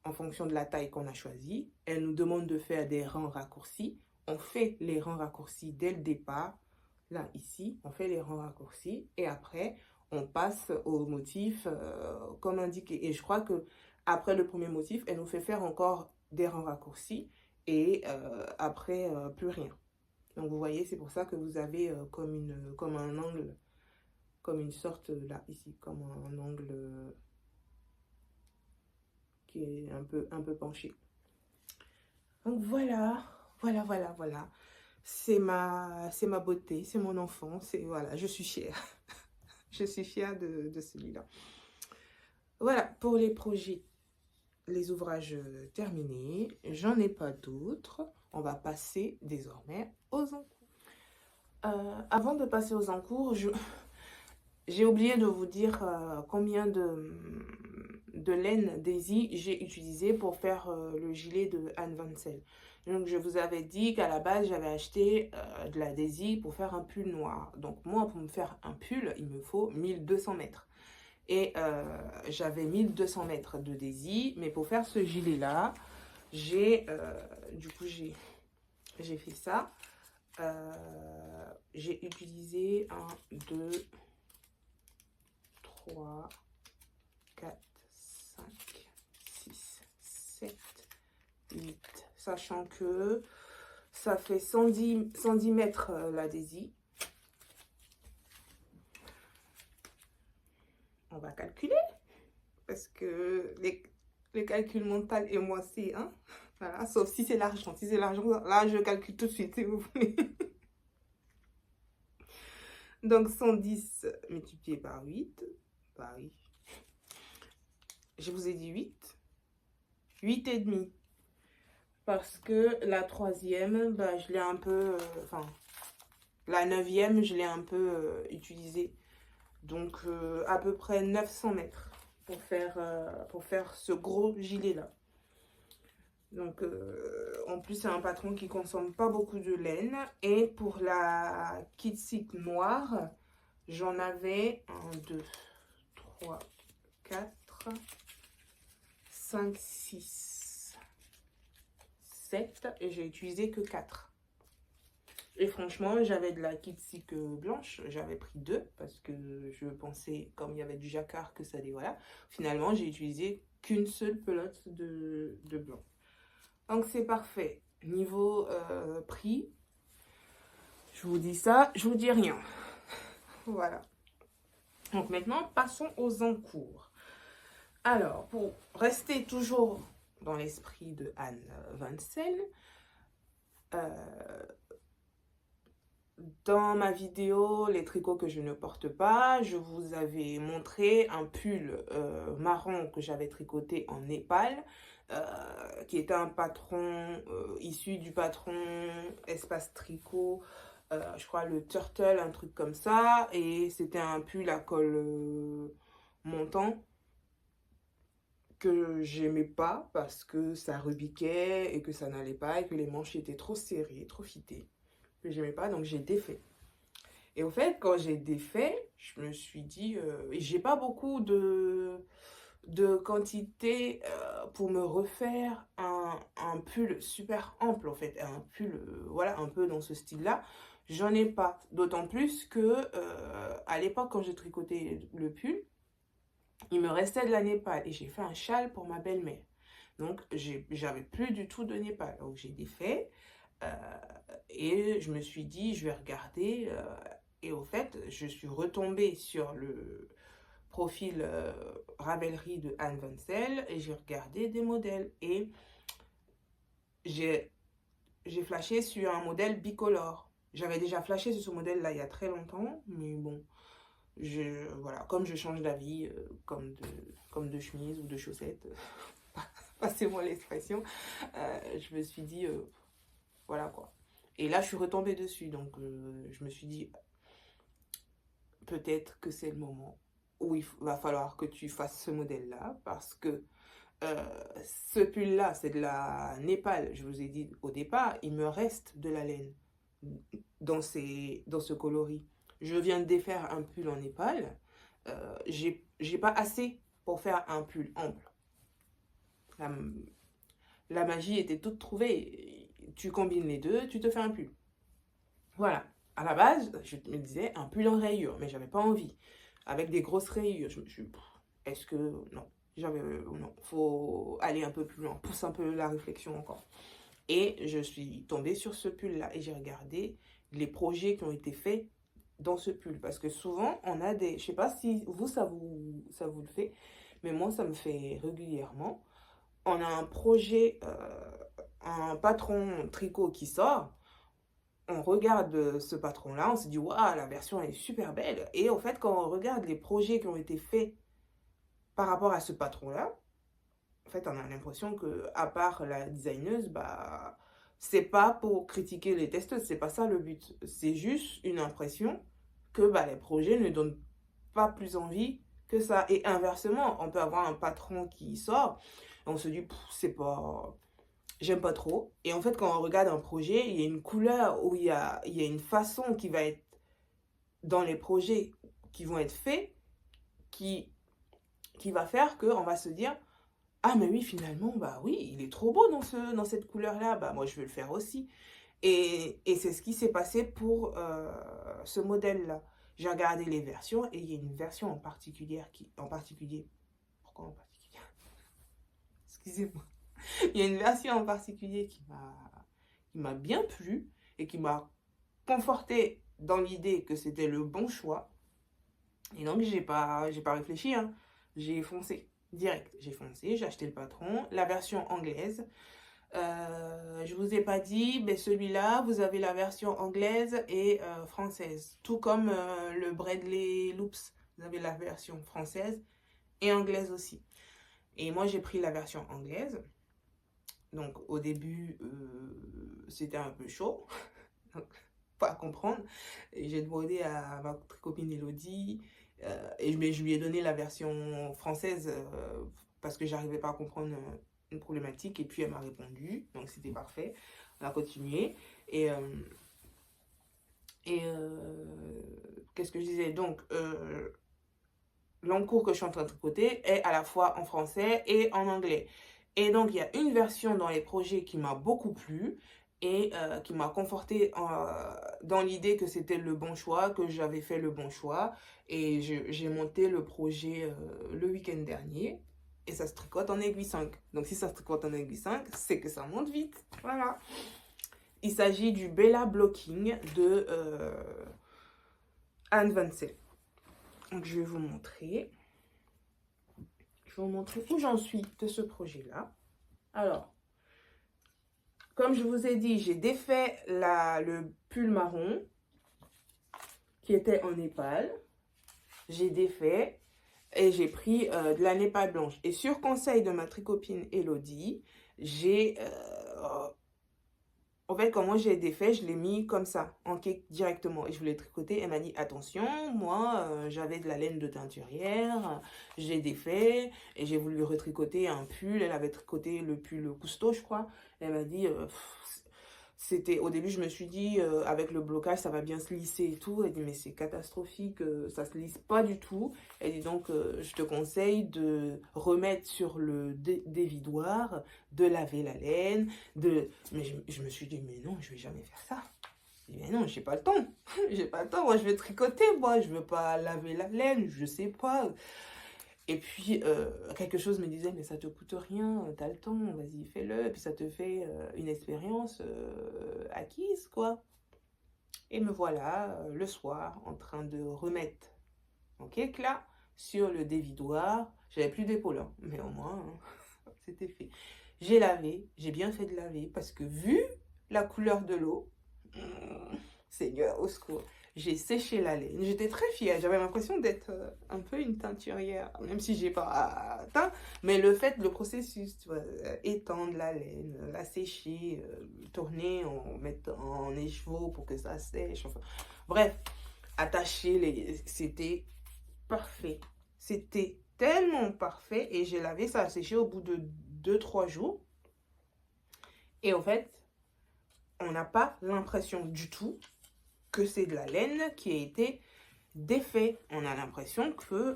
en fonction de la taille qu'on a choisie. Elle nous demande de faire des rangs raccourcis. On fait les rangs raccourcis dès le départ. Là, ici, on fait les rangs raccourcis. Et après, on passe au motif comme indiqué. Et je crois que après le premier motif, elle nous fait faire encore des rangs raccourcis. Et après, plus rien. Donc, vous voyez, c'est pour ça que vous avez comme un angle, comme une sorte, là, ici, comme un angle qui est un peu penché. Donc, voilà. C'est ma beauté, c'est mon enfant, voilà, je suis fière. Je suis fière de celui-là. Voilà, pour les projets, les ouvrages terminés, j'en ai pas d'autres. On va passer désormais aux encours. Avant de passer aux encours, j'ai oublié de vous dire combien de laine Daisy j'ai utilisé pour faire le gilet de Anne Vansel. Donc, je vous avais dit qu'à la base, j'avais acheté de la Daisy pour faire un pull noir. Donc, moi, pour me faire un pull, il me faut 1200 mètres. Et j'avais 1200 mètres de Daisy. Mais pour faire ce gilet-là, j'ai fait ça. J'ai utilisé 1, 2, 3, 4, 5, 6, 7, 8. Sachant que ça fait 110 mètres la Daisy. On va calculer. Parce que les calculs mentaux et moi, c'est hein. Voilà, sauf si c'est l'argent. Si c'est l'argent, là, je calcule tout de suite, si vous voulez. Donc, 110 multiplié par 8. Bah oui. Je vous ai dit 8. 8 et demi. Parce que la troisième, bah, je l'ai un peu... Enfin, la neuvième, je l'ai un peu utilisée. Donc, à peu près 900 mètres pour faire ce gros gilet-là. Donc, en plus, c'est un patron qui consomme pas beaucoup de laine. Et pour la Kitsik noire, j'en avais 1, 2, 3, 4, 5, 6, 7. Et j'ai utilisé que 4. Et franchement, j'avais de la Kitsik blanche. J'avais pris 2 parce que je pensais, comme il y avait du jacquard, que ça allait, voilà. Finalement, j'ai utilisé qu'une seule pelote de blanc. Donc, c'est parfait. Niveau prix, je vous dis ça, je vous dis rien. Voilà. Donc, maintenant, passons aux encours. Alors, pour rester toujours dans l'esprit de Anne Vansel, dans ma vidéo, les tricots que je ne porte pas, je vous avais montré un pull marron que j'avais tricoté en Népal, qui était un patron issu du patron Espace Tricot, je crois le Turtle, un truc comme ça, et c'était un pull à col montant que j'aimais pas parce que ça rebiquait et que ça n'allait pas et que les manches étaient trop serrées, trop fitées, que j'aimais pas, donc j'ai défait. Et au fait, quand j'ai défait, je me suis dit, j'ai pas beaucoup de quantité pour me refaire un pull super ample, en fait, un pull, voilà, un peu dans ce style-là. J'en ai pas, d'autant plus que à l'époque, quand j'ai tricoté le pull, il me restait de la Népal et j'ai fait un châle pour ma belle-mère. Donc, j'avais plus du tout de Népal. Donc, j'ai défait euh, et je me suis dit, je vais regarder. Et au fait, je suis retombée sur le profil Ravelry de Anne Vancel et j'ai regardé des modèles. Et j'ai flashé sur un modèle bicolore. J'avais déjà flashé sur ce modèle-là il y a très longtemps, mais bon, voilà, comme je change d'avis, comme de chemise ou de chaussettes, passez-moi l'expression, je me suis dit, voilà quoi. Et là, je suis retombée dessus, donc je me suis dit, peut-être que c'est le moment où il va falloir que tu fasses ce modèle-là, parce que ce pull-là, c'est de la Népal, je vous ai dit au départ, il me reste de la laine dans ce coloris. Je viens de défaire un pull en Népal, j'ai pas assez pour faire un pull ample. La, la magie était toute trouvée. Tu combines les deux, tu te fais un pull. Voilà. À la base, je me disais un pull en rayures, mais j'avais pas envie. Avec des grosses rayures, je me suis dit, est-ce que... Non. Non, faut aller un peu plus loin, pousse un peu la réflexion encore. Et je suis tombée sur ce pull-là et j'ai regardé les projets qui ont été faits dans ce pull. Parce que souvent, on a des... Je sais pas si vous, ça vous le fait, mais moi, ça me fait régulièrement. On a un projet, un patron tricot qui sort. On regarde ce patron-là, on se dit, waouh, la version est super belle. Et en fait, quand on regarde les projets qui ont été faits par rapport à ce patron-là, en fait, on a l'impression que, à part la designeuse, bah, c'est pas pour critiquer les testeuses, c'est pas ça le but. C'est juste une impression que bah, les projets ne donnent pas plus envie que ça. Et inversement, on peut avoir un patron qui sort, et on se dit, c'est pas, j'aime pas trop. Et en fait, quand on regarde un projet, il y a une couleur ou il y a une façon qui va être dans les projets qui vont être faits, qui va faire qu'on va se dire, ah mais oui, finalement, bah oui, il est trop beau dans cette couleur-là, bah moi je veux le faire aussi. Et c'est ce qui s'est passé pour ce modèle-là. J'ai regardé les versions et il y a une version en particulier, pourquoi en particulier? Excusez-moi. Il y a une version en particulier qui m'a bien plu et qui m'a conforté dans l'idée que c'était le bon choix. Et donc j'ai pas réfléchi, hein. J'ai foncé direct. J'ai foncé, j'ai acheté le patron, la version anglaise. Je vous ai pas dit, mais celui-là, vous avez la version anglaise et française. Tout comme le Bradley Loops, vous avez la version française et anglaise aussi. Et moi, j'ai pris la version anglaise. Donc, au début, c'était un peu chaud. Donc, pas à comprendre. Et j'ai demandé à ma copine Elodie, mais je lui ai donné la version française parce que j'arrivais pas à comprendre une problématique. Et puis elle m'a répondu, donc c'était parfait. On a continué. Qu'est-ce que je disais? Donc, l'encours que je suis en train de tricoter est à la fois en français et en anglais. Et donc, il y a une version dans les projets qui m'a beaucoup plu et qui m'a conforté dans l'idée que c'était le bon choix, que j'avais fait le bon choix. Et j'ai monté le projet le week-end dernier et ça se tricote en aiguille 5. Donc, si ça se tricote en aiguille 5, c'est que ça monte vite. Voilà. Il s'agit du Bella Blocking de Anne Vancel. Donc, je vais vous montrer. Je vais vous montrer où j'en suis de ce projet-là. Alors, comme je vous ai dit, j'ai défait le pull marron. qui était en népal. J'ai défait et j'ai pris de la népal blanche. Et sur conseil de ma tricopine Elodie, j'ai... en fait, comment j'ai défait, je l'ai mis comme ça, en cake directement. Et je voulais tricoter. Elle m'a dit, attention, moi, j'avais de la laine de teinturière. J'ai défait et j'ai voulu retricoter un pull. Elle avait tricoté le pull Cousteau, je crois. Elle m'a dit, c'était au début, je me suis dit, avec le blocage, ça va bien se lisser et tout. Elle dit, mais c'est catastrophique, ça se lisse pas du tout. Elle dit, donc, je te conseille de remettre sur le dévidoir, de laver la laine, Mais je me suis dit, mais non, je vais jamais faire ça. Je dis, mais non, j'ai pas le temps. J'ai pas le temps, moi, je vais tricoter, moi, je veux pas laver la laine, je sais pas. Et puis, quelque chose me disait, mais ça te coûte rien, t'as le temps, vas-y, fais-le. Et puis, ça te fait une expérience acquise, quoi. Et me voilà, le soir, en train de remettre mon cake, là, sur le dévidoir. J'avais plus d'épaule, hein, mais au moins, hein, c'était fait. J'ai lavé, j'ai bien fait de laver, parce que vu la couleur de l'eau, Seigneur, au secours. J'ai séché la laine. J'étais très fière. J'avais l'impression d'être un peu une teinturière, même si j'ai pas teint. Mais le processus, tu vois, étendre la laine, la sécher, tourner, mettre en écheveau pour que ça sèche. Enfin, bref, c'était parfait. C'était tellement parfait. Et j'ai lavé, ça a séché au bout de 2-3 jours. Et en fait, on n'a pas l'impression du tout que c'est de la laine qui a été défait. On a l'impression que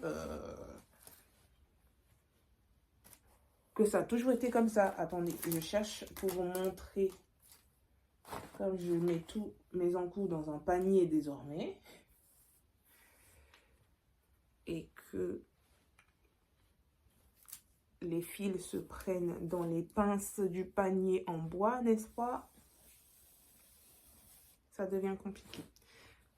ça a toujours été comme ça. Attendez, je cherche pour vous montrer. Comme je mets tous mes encous dans un panier désormais. Et que les fils se prennent dans les pinces du panier en bois, n'est-ce pas? Ça devient compliqué.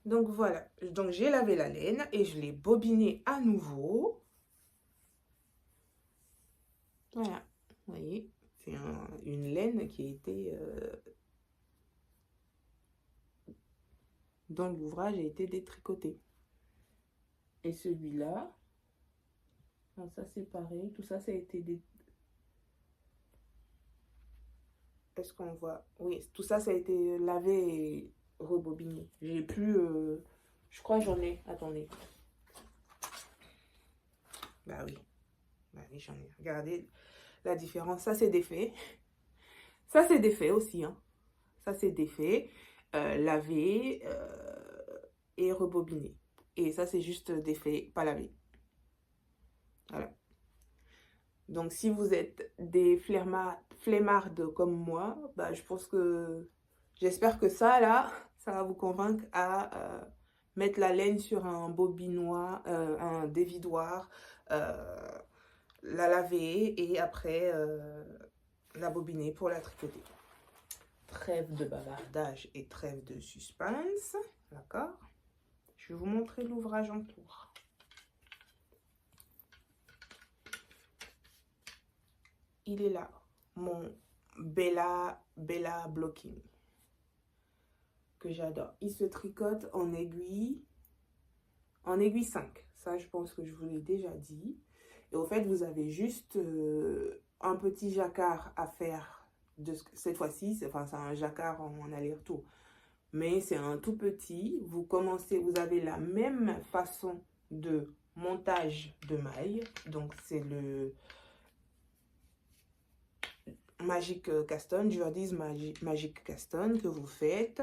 Donc voilà, donc j'ai lavé la laine et je l'ai bobinée à nouveau. Voilà, vous voyez, c'est une laine qui a été dans l'ouvrage, a été détricotée. Et celui-là, ça c'est pareil, tout ça, ça a été Est-ce qu'on voit? Oui, tout ça, ça a été lavé et rebobiné. J'ai plus... je crois que j'en ai. Attendez. Bah oui, j'en ai. Regardez la différence. Ça, c'est défait. Ça, c'est défait aussi. Hein. Ça, c'est défait, lavé et rebobiné. Et ça, c'est juste défait, pas lavé. Voilà. Donc, si vous êtes des flemmardes comme moi, bah, je pense que... J'espère que ça, là, ça va vous convaincre à mettre la laine sur un bobinoir, un dévidoir, la laver et après la bobiner pour la tricoter. Trêve de bavardage et trêve de suspense, d'accord? Je vais vous montrer l'ouvrage en cours. Il est là, mon Bella Blocking, que j'adore. Il se tricote en aiguille 5. Ça, je pense que je vous l'ai déjà dit. Et au fait, vous avez juste un petit jacquard à faire cette fois-ci. Enfin, c'est un jacquard en aller-retour. Mais c'est un tout petit. Vous avez la même façon de montage de mailles. Donc, c'est le Magic Caston, Jordi's Magic Caston que vous faites.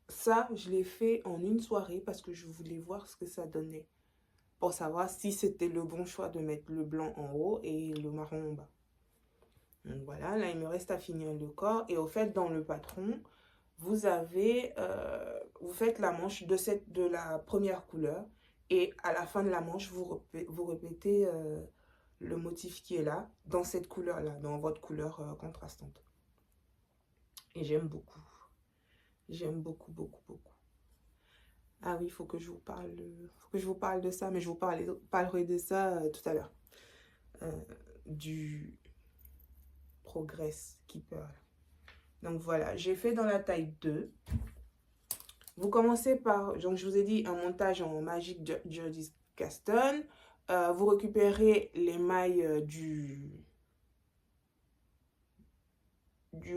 Ça, je l'ai fait en une soirée parce que je voulais voir ce que ça donnait. Pour savoir si c'était le bon choix de mettre le blanc en haut et le marron en bas. Donc voilà, là il me reste à finir le corps. Et au fait, dans le patron, vous faites la manche de la première couleur. Et à la fin de la manche, vous répétez le motif qui est là, dans cette couleur-là, dans votre couleur contrastante. Et j'aime beaucoup. J'aime beaucoup, beaucoup, beaucoup. Ah oui, il faut que je vous parle de ça, mais je vous parlerai de ça tout à l'heure. Du Progress Keeper. Donc voilà, j'ai fait dans la taille 2. Vous commencez par, donc je vous ai dit, un montage en Magic Jordis Gaston. Vous récupérez les mailles du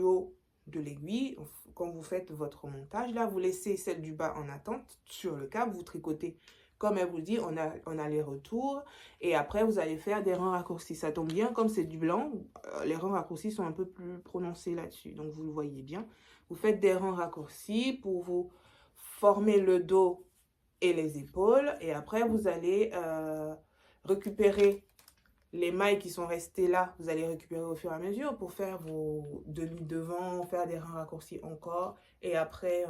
haut de l'aiguille. Quand vous faites votre montage, là, vous laissez celle du bas en attente sur le câble. Vous tricotez, comme elle vous dit, on a les retours. Et après, vous allez faire des rangs raccourcis. Ça tombe bien, comme c'est du blanc, les rangs raccourcis sont un peu plus prononcés là-dessus. Donc, vous le voyez bien. Vous faites des rangs raccourcis pour vous former le dos et les épaules. Et après, vous allez récupérer les mailles qui sont restées là. Vous allez récupérer au fur et à mesure pour faire vos demi-devants, faire des rangs raccourcis encore. Et après,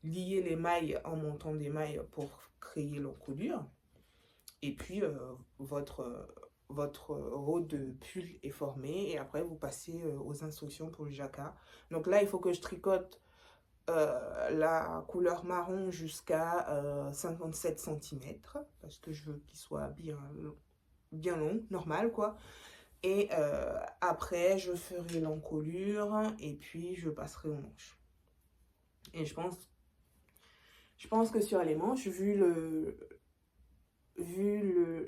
lier les mailles en montant des mailles pour créer l'encolure. Et puis, votre row de pull est formé. Et après, vous passez aux instructions pour le jacquard. Donc là, il faut que je tricote la couleur marron jusqu'à 57 cm parce que je veux qu'il soit bien long, normal quoi. Et après, je ferai l'encolure et puis je passerai aux manches. Et je pense que sur les manches, vu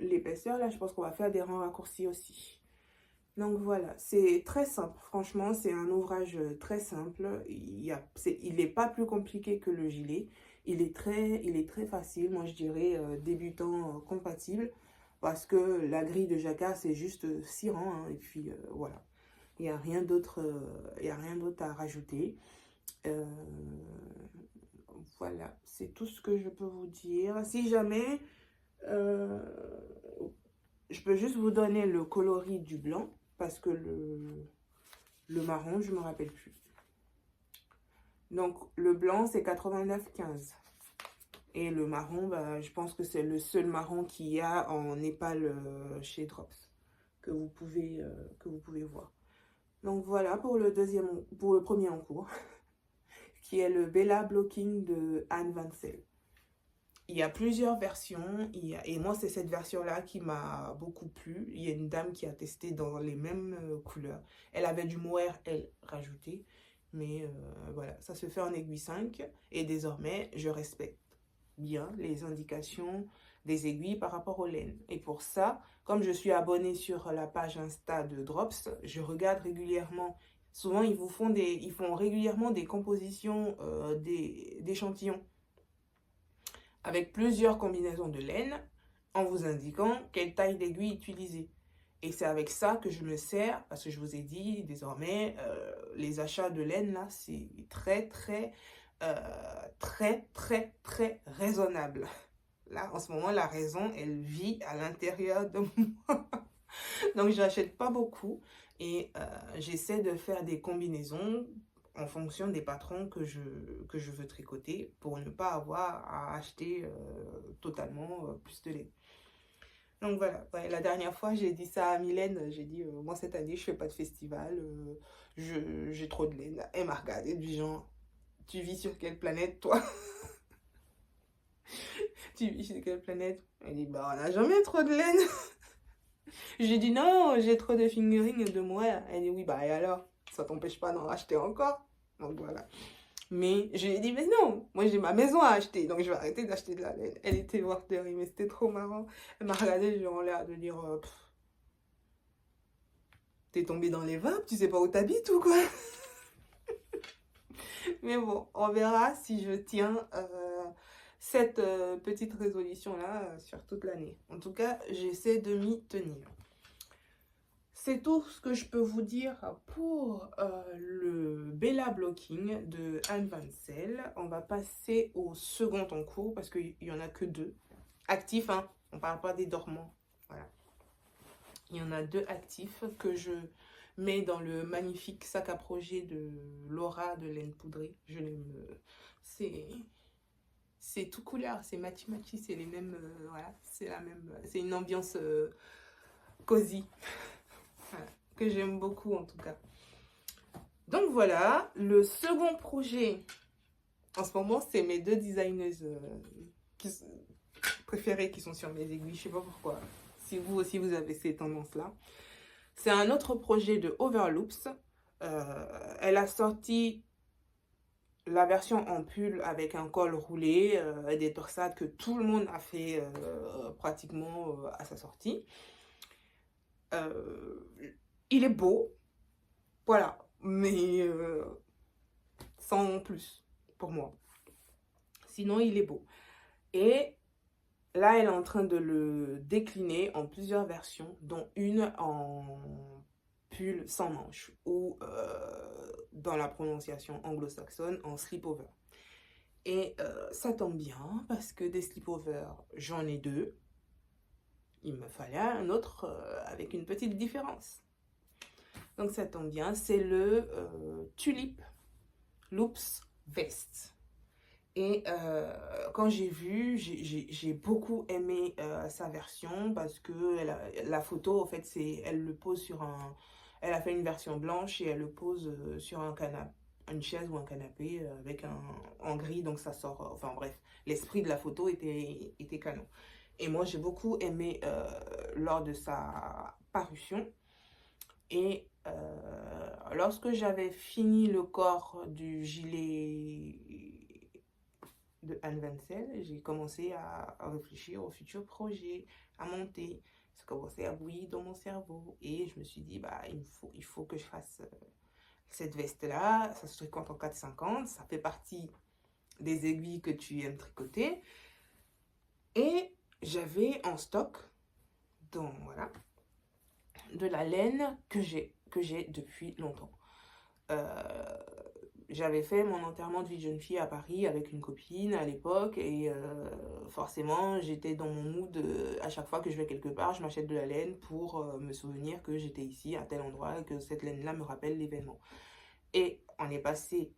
l'épaisseur, là, je pense qu'on va faire des rangs raccourcis aussi. Donc voilà, c'est très simple. Franchement, c'est un ouvrage très simple. Il n'est pas plus compliqué que le gilet. Il est très facile. Moi, je dirais débutant compatible. Parce que la grille de jacquard, c'est juste 6 rangs. Hein, et puis voilà. Il n'y a rien d'autre à rajouter. Voilà, c'est tout ce que je peux vous dire. Si jamais, je peux juste vous donner le coloris du blanc. Parce que le marron, je ne me rappelle plus. Donc, le blanc, c'est 89,15. Et le marron, bah, je pense que c'est le seul marron qu'il y a en Népal chez Drops. Que vous pouvez voir. Donc, voilà pour le premier en cours. Qui est le Bella Blocking de Anne Vancel. Il y a plusieurs versions, et moi c'est cette version-là qui m'a beaucoup plu. Il y a une dame qui a testé dans les mêmes couleurs. Elle avait du mohair, elle, rajouté. Mais voilà, ça se fait en aiguille 5. Et désormais, je respecte bien les indications des aiguilles par rapport aux laines. Et pour ça, comme je suis abonnée sur la page Insta de Drops, je regarde régulièrement. Souvent, ils font régulièrement des compositions d'échantillons avec plusieurs combinaisons de laine en vous indiquant quelle taille d'aiguille utiliser. Et c'est avec ça que je me sers, parce que je vous ai dit, désormais, les achats de laine, là, c'est très raisonnable. Là, en ce moment, la raison, elle vit à l'intérieur de moi. Donc, je n'achète pas beaucoup et j'essaie de faire des combinaisons en fonction des patrons que je veux tricoter pour ne pas avoir à acheter totalement plus de laine. Donc voilà, ouais, la dernière fois j'ai dit ça à Mylène, j'ai dit moi cette année je fais pas de festival, j'ai trop de laine. Elle m'a regardé du genre, tu vis sur quelle planète toi? Tu vis sur quelle planète? Elle dit bah on n'a jamais trop de laine. J'ai dit non, j'ai trop de fingering et de mohair. Elle dit oui bah et alors? Ça t'empêche pas d'en racheter encore? Donc voilà. Mais je lui ai dit, mais non, moi j'ai ma maison à acheter, donc je vais arrêter d'acheter de la laine. Elle était morte de rire, mais c'était trop marrant. Elle m'a regardé, j'ai en l'air de dire, t'es tombée dans les vapes, tu sais pas où t'habites ou quoi? Mais bon, on verra si je tiens cette petite résolution-là sur toute l'année. En tout cas, j'essaie de m'y tenir. C'est tout ce que je peux vous dire pour le Bella Blocking de Anne Vancel. On va passer au second en cours parce qu'il n'y en a que 2. Actifs, hein, on ne parle pas des dormants. Voilà. Il y en a 2 actifs que je mets dans le magnifique sac à projet de Laura de laine poudrée. Je l'aime. C'est tout couleur, c'est matchy, c'est les mêmes. Voilà, c'est la même. C'est une ambiance cosy. Voilà, que j'aime beaucoup en tout cas. Donc voilà, le second projet, en ce moment, c'est mes 2 designeuses préférées qui sont sur mes aiguilles. Je sais pas pourquoi. Si vous aussi, vous avez ces tendances-là. C'est un autre projet de Overloops. Elle a sorti la version en pull avec un col roulé, des torsades que tout le monde a fait pratiquement à sa sortie. Il est beau, voilà, mais sans plus pour moi. Sinon, il est beau. Et là, elle est en train de le décliner en plusieurs versions, dont une en pull sans manches ou dans la prononciation anglo-saxonne en slip-over. Et ça tombe bien parce que des slip-over, j'en ai deux. Il me fallait un autre avec une petite différence. Donc ça tombe bien, c'est le Tulip Loops Vest. Et quand j'ai vu, j'ai beaucoup aimé sa version parce que la photo, en fait, elle le pose sur un... Elle a fait une version blanche et elle le pose sur un canapé, une chaise ou un canapé avec en gris, donc ça sort... enfin bref, l'esprit de la photo était canon. Et moi, j'ai beaucoup aimé lors de sa parution. Et lorsque j'avais fini le corps du gilet de Anne Vencel, j'ai commencé à réfléchir au futur projet, à monter. Ça commençait à bouillir dans mon cerveau. Et je me suis dit, bah, il faut que je fasse cette veste-là. Ça se tricote en 4,50. Ça fait partie des aiguilles que tu aimes tricoter. Et j'avais en stock, donc voilà, de la laine que j'ai depuis longtemps. J'avais fait mon enterrement de vie de jeune fille à Paris avec une copine à l'époque et forcément j'étais dans mon mood, à chaque fois que je vais quelque part je m'achète de la laine pour me souvenir que j'étais ici à tel endroit et que cette laine là me rappelle l'événement. Et on est passé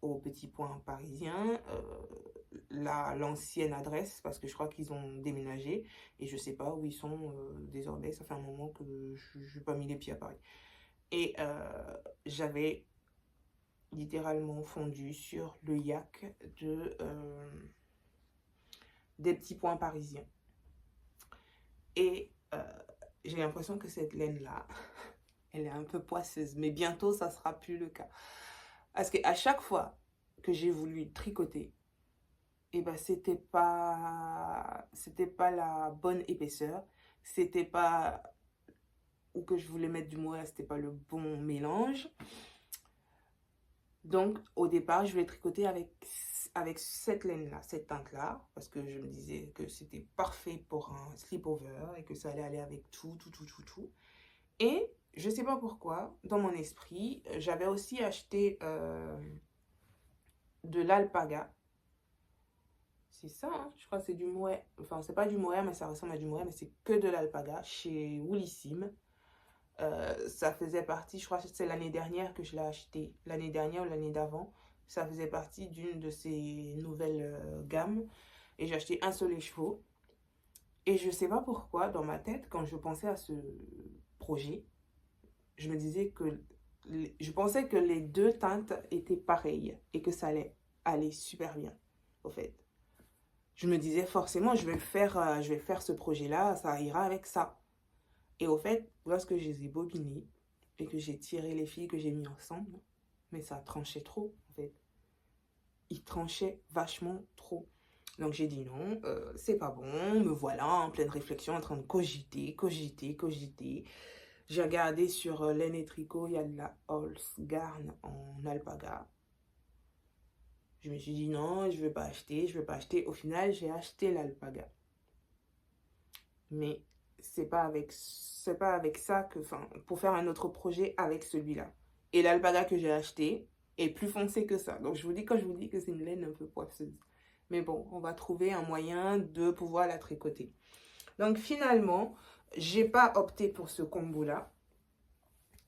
au Petit Point parisien, l'ancienne adresse, parce que je crois qu'ils ont déménagé et je sais pas où ils sont désormais. Ça fait un moment que je n'ai pas mis les pieds à Paris. Et j'avais littéralement fondu sur le yak des Petits Points parisiens. Et j'ai l'impression que cette laine-là, elle est un peu poisseuse, mais bientôt ça sera plus le cas. Parce qu'à chaque fois que j'ai voulu tricoter, et ben c'était pas la bonne épaisseur, c'était pas, ou que je voulais mettre du mohair, c'était pas le bon mélange. Donc au départ je voulais tricoter avec cette laine là, cette teinte là, parce que je me disais que c'était parfait pour un slip-over et que ça allait aller avec tout. Et je sais pas pourquoi, dans mon esprit, j'avais aussi acheté de l'alpaga. C'est ça, hein, je crois que c'est du mohair. Enfin, c'est pas du mohair, mais ça ressemble à du mohair, mais c'est que de l'alpaga chez Woolissime. Ça faisait partie, je crois que c'est l'année dernière que je l'ai acheté. L'année dernière ou l'année d'avant. Ça faisait partie d'une de ces nouvelles gammes. Et j'ai acheté un seul écheveau. Et je sais pas pourquoi, dans ma tête, quand je pensais à ce projet, je me disais que je pensais que les deux teintes étaient pareilles et que ça allait aller super bien, au fait. Je me disais forcément, je vais faire ce projet-là, ça ira avec ça. Et au fait, lorsque je les ai bobinés et que j'ai tiré les fils que j'ai mis ensemble, mais ça tranchait trop, en fait. Il tranchait vachement trop. Donc j'ai dit non, c'est pas bon, me voilà en pleine réflexion, en train de cogiter. J'ai regardé sur Laine et Tricot, il y a de la Holzgarn en alpaga. Je me suis dit non, je vais pas acheter. Au final, j'ai acheté l'alpaga. Mais c'est pas avec ça que, enfin, pour faire un autre projet avec celui-là. Et l'alpaga que j'ai acheté est plus foncé que ça. Donc quand je vous dis que c'est une laine un peu poisseuse. Mais bon, on va trouver un moyen de pouvoir la tricoter. Donc finalement, j'ai pas opté pour ce combo-là.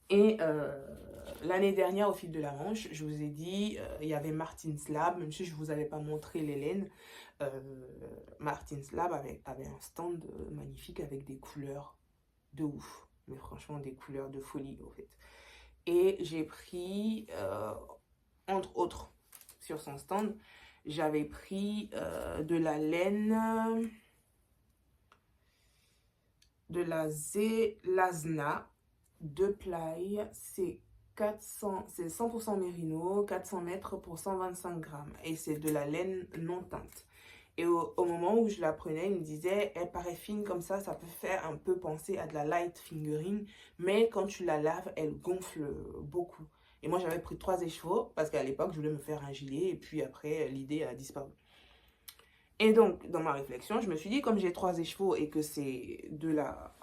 Et l'année dernière, au fil de la manche, je vous ai dit, il y avait Martin's Lab, même si je ne vous avais pas montré les laines. Martin's Lab avait un stand magnifique avec des couleurs de ouf. Mais franchement, des couleurs de folie, au fait. Et j'ai pris, entre autres, sur son stand, j'avais pris de la laine de la Zelazna 2 ply, c'est c'est 100% mérino, 400 mètres pour 125 grammes. Et c'est de la laine non teinte. Et au moment où je la prenais, il me disait, elle paraît fine comme ça peut faire un peu penser à de la light fingering. Mais quand tu la laves, elle gonfle beaucoup. Et moi, j'avais pris 3 écheveaux parce qu'à l'époque, je voulais me faire un gilet. Et puis après, l'idée a disparu. Et donc, dans ma réflexion, je me suis dit, comme j'ai 3 écheveaux et que c'est de la...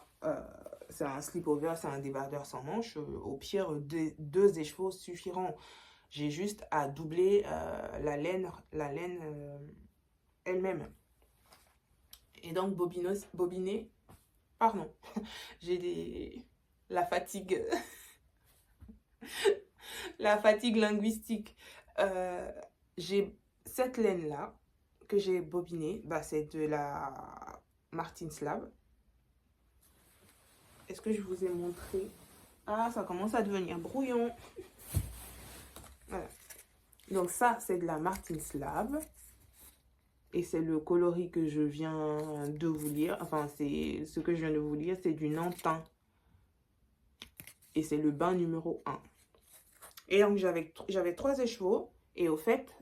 c'est un slip-over, c'est un débardeur sans manche. Au pire, 2 écheveaux suffiront. J'ai juste à doubler la laine elle-même. Et donc, bobiner, pardon, la fatigue, la fatigue linguistique. J'ai cette laine-là que j'ai bobinée, c'est de la Martin's Lab. Est-ce que je vous ai montré? Ah, ça commence à devenir brouillon. Voilà. Donc ça, c'est de la Martin's Lab. Et c'est le coloris que je viens de vous lire. Enfin, c'est ce que je viens de vous lire, c'est du Nantin. Et c'est le bain numéro 1. Et donc, j'avais 3 écheveaux. Et au fait,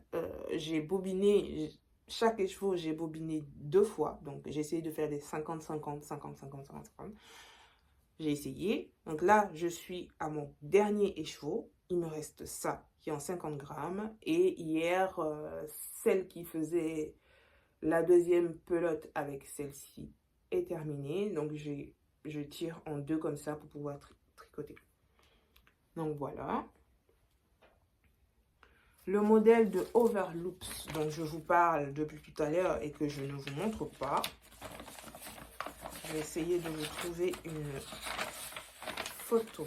j'ai bobiné... Chaque écheveau, j'ai bobiné 2 fois. Donc, j'ai essayé de faire des 50-50, 50-50, 50-50. J'ai essayé. Donc là, je suis à mon dernier écheveau. Il me reste ça, qui est en 50 grammes. Et hier, celle qui faisait la deuxième pelote avec celle-ci est terminée. Donc, je tire en 2 comme ça pour pouvoir tricoter. Donc, voilà. Le modèle de Overloops dont je vous parle depuis tout à l'heure et que je ne vous montre pas. Je vais essayer de vous trouver une photo.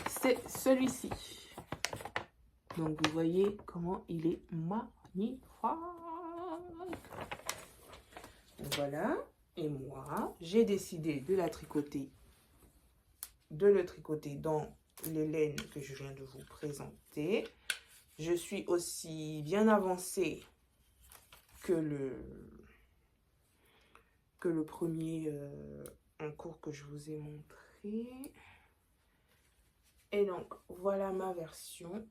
C'est celui-ci. Donc, vous voyez comment il est magnifique. Donc, voilà. Et moi, j'ai décidé de le tricoter dans les laines que je viens de vous présenter. Je suis aussi bien avancée que le premier en cours que je vous ai montré. Et donc, voilà ma version.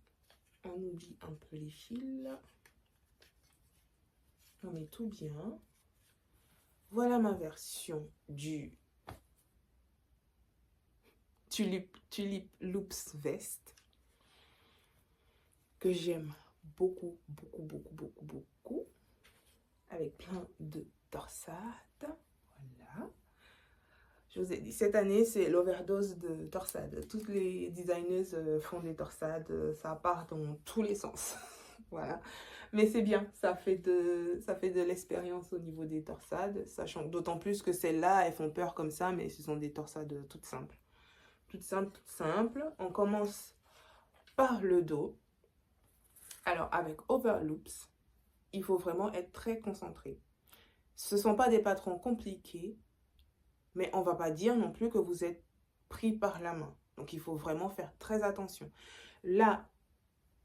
On oublie un peu les fils. On met tout bien. Voilà ma version du Tulip Loops Vest. Que j'aime beaucoup, beaucoup, beaucoup, beaucoup, beaucoup. Avec plein de torsades. Voilà. Je vous ai dit, cette année, c'est l'overdose de torsades. Toutes les designeuses font des torsades. Ça part dans tous les sens. Voilà. Mais c'est bien. Ça fait de l'expérience au niveau des torsades. Sachant d'autant plus que celles-là, elles font peur comme ça. Mais ce sont des torsades toutes simples. Toutes simples, toutes simples. On commence par le dos. Alors, avec Overloops, il faut vraiment être très concentré. Ce ne sont pas des patrons compliqués, mais on ne va pas dire non plus que vous êtes pris par la main. Donc, il faut vraiment faire très attention. Là,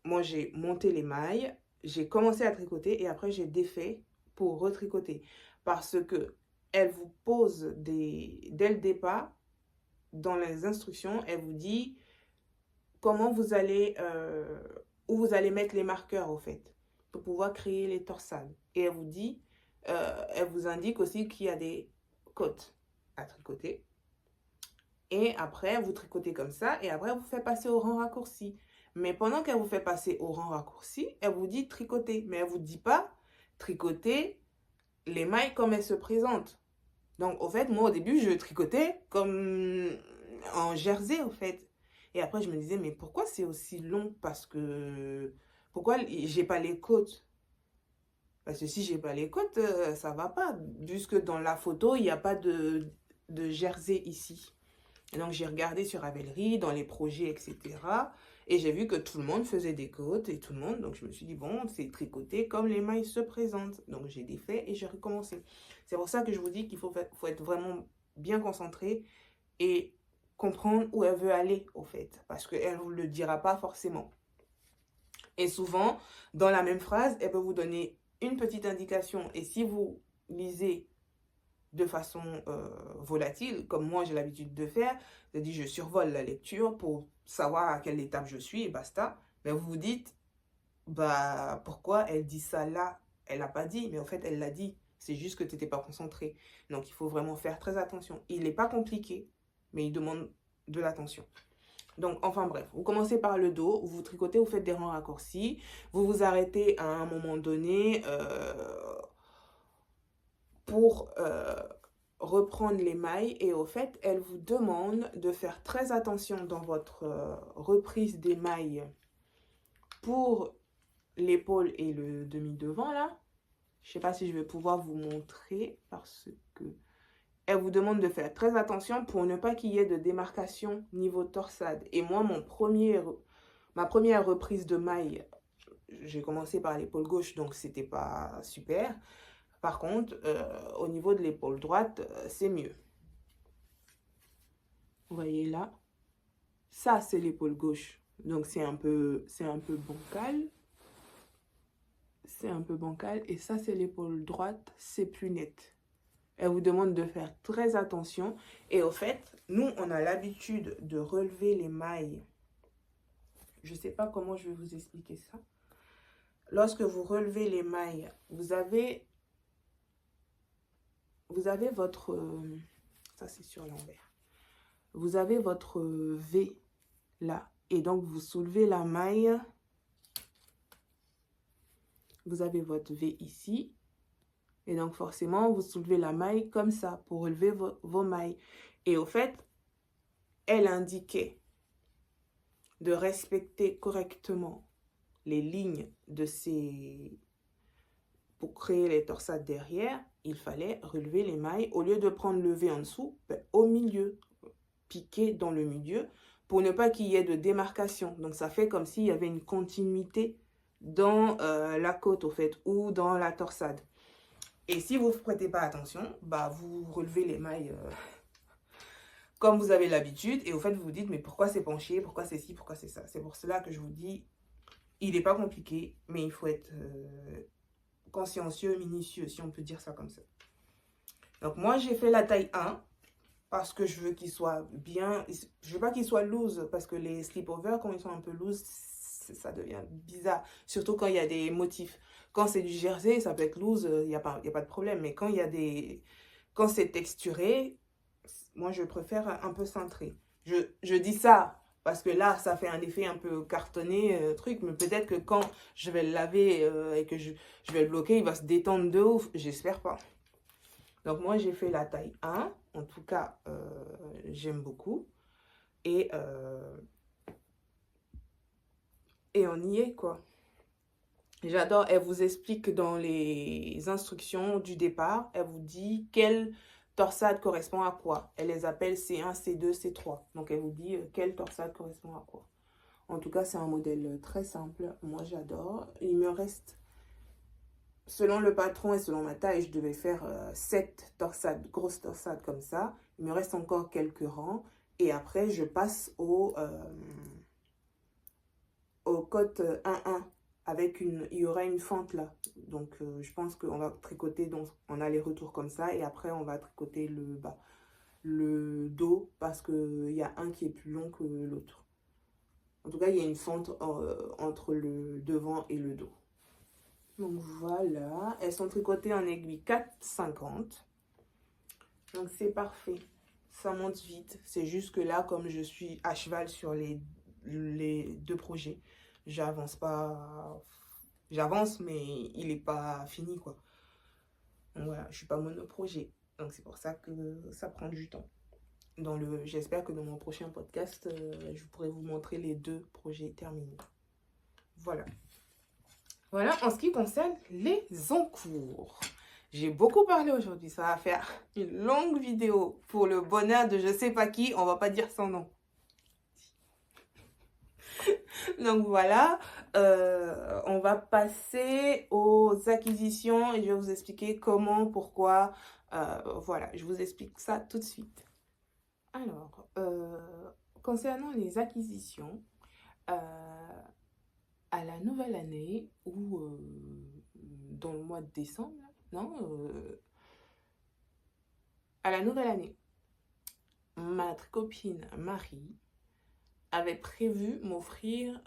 moi, j'ai monté les mailles, j'ai commencé à tricoter et après, j'ai défait pour retricoter. Parce que elle vous pose dès le départ, dans les instructions, elle vous dit comment vous allez... où vous allez mettre les marqueurs, au fait, pour pouvoir créer les torsades. Et elle vous dit, elle vous indique aussi qu'il y a des côtes à tricoter. Et après, vous tricotez comme ça, et après, vous faites passer au rang raccourci. Mais pendant qu'elle vous fait passer au rang raccourci, elle vous dit tricoter. Mais elle ne vous dit pas tricoter les mailles comme elles se présentent. Donc, au fait, moi, au début, je tricotais comme en jersey, au fait. Et après, je me disais, mais pourquoi c'est aussi long? Parce que... Pourquoi j'ai pas les côtes? Parce que si j'ai pas les côtes, ça va pas. Puisque dans la photo, il n'y a pas de jersey ici. Et donc, j'ai regardé sur Ravelry, dans les projets, etc. Et j'ai vu que tout le monde faisait des côtes et tout le monde. Donc, je me suis dit, bon, c'est tricoté comme les mailles se présentent. Donc, j'ai défait et j'ai recommencé. C'est pour ça que je vous dis qu'il faut être vraiment bien concentré et comprendre où elle veut aller, au fait. Parce qu'elle ne vous le dira pas forcément. Et souvent, dans la même phrase, elle peut vous donner une petite indication. Et si vous lisez de façon volatile, comme moi j'ai l'habitude de faire, c'est-à-dire je survole la lecture pour savoir à quelle étape je suis et basta. Mais vous vous dites, bah pourquoi elle dit ça là? Elle l'a pas dit, mais en fait elle l'a dit. C'est juste que tu n'étais pas concentré. Donc il faut vraiment faire très attention. Il n'est pas compliqué, mais il demande de l'attention. Donc, enfin bref, vous commencez par le dos, vous tricotez, vous faites des rangs raccourcis, vous vous arrêtez à un moment donné pour reprendre les mailles. Et au fait, elle vous demande de faire très attention dans votre reprise des mailles pour l'épaule et le demi-devant là. Je ne sais pas si je vais pouvoir vous montrer parce que elle vous demande de faire très attention pour ne pas qu'il y ait de démarcation niveau torsade. Et moi, ma première reprise de maille, j'ai commencé par l'épaule gauche, donc c'était pas super. Par contre, au niveau de l'épaule droite, c'est mieux. Vous voyez là, ça c'est l'épaule gauche. Donc c'est un peu bancal. C'est un peu bancal. Et ça c'est l'épaule droite, c'est plus net. Elle vous demande de faire très attention. Et au fait, nous, on a l'habitude de relever les mailles. Je ne sais pas comment je vais vous expliquer ça. Lorsque vous relevez les mailles, vous avez votre... ça, c'est sur l'envers. Vous avez votre V là. Et donc, vous soulevez la maille. Vous avez votre V ici. Et donc, forcément, vous soulevez la maille comme ça pour relever vos mailles. Et au fait, elle indiquait de respecter correctement les lignes de ces... Pour créer les torsades derrière, il fallait relever les mailles. Au lieu de prendre le V en dessous, au milieu, piquer dans le milieu pour ne pas qu'il y ait de démarcation. Donc, ça fait comme s'il y avait une continuité dans la côte, au fait, ou dans la torsade. Et si vous ne prêtez pas attention, bah, vous relevez les mailles comme vous avez l'habitude. Et au fait, vous vous dites, mais pourquoi c'est penché? Pourquoi c'est ci? Pourquoi c'est ça? C'est pour cela que je vous dis, il n'est pas compliqué, mais il faut être consciencieux, minutieux, si on peut dire ça comme ça. Donc, moi, j'ai fait la taille 1 parce que je veux qu'il soit bien. Je veux pas qu'il soit loose parce que les slip-over, quand ils sont un peu loose, ça devient bizarre. Surtout quand il y a des motifs. Quand c'est du jersey, ça peut être loose, il n'y a pas de problème. Mais quand il y a des... Quand c'est texturé, moi, je préfère un peu cintré. Je dis ça parce que là, ça fait un effet un peu cartonné, truc. Mais peut-être que quand je vais le laver et que je vais le bloquer, il va se détendre de ouf. J'espère pas. Donc, moi, j'ai fait la taille 1. En tout cas, j'aime beaucoup. Et on y est, quoi. J'adore. Elle vous explique dans les instructions du départ. Elle vous dit quelle torsade correspond à quoi. Elle les appelle C1, C2, C3. Donc, elle vous dit quelle torsade correspond à quoi. En tout cas, c'est un modèle très simple. Moi, j'adore. Il me reste... Selon le patron et selon ma taille, je devais faire 7 torsades, grosses torsades comme ça. Il me reste encore quelques rangs. Et après, je passe au côte 1-1. Il y aura une fente là. Donc, je pense qu'on va tricoter donc, en aller-retour comme ça. Et après, on va tricoter le dos parce qu'il y a un qui est plus long que l'autre. En tout cas, il y a une fente entre le devant et le dos. Donc voilà, elles sont tricotées en aiguille 4,50. Donc c'est parfait. Ça monte vite. C'est juste que là, comme je suis à cheval sur les deux projets, j'avance pas. J'avance, mais il n'est pas fini, quoi. Donc voilà, je suis pas monoprojet. Donc c'est pour ça que ça prend du temps. J'espère que dans mon prochain podcast, je pourrai vous montrer les 2 projets terminés. Voilà. Voilà, en ce qui concerne les encours. J'ai beaucoup parlé aujourd'hui, ça va faire une longue vidéo pour le bonheur de je sais pas qui, on va pas dire son nom. Donc voilà, on va passer aux acquisitions et je vais vous expliquer comment, pourquoi. Voilà, je vous explique ça tout de suite. Alors, concernant les acquisitions, à la nouvelle année ou dans le mois de décembre, non À la nouvelle année, ma copine Marie avait prévu m'offrir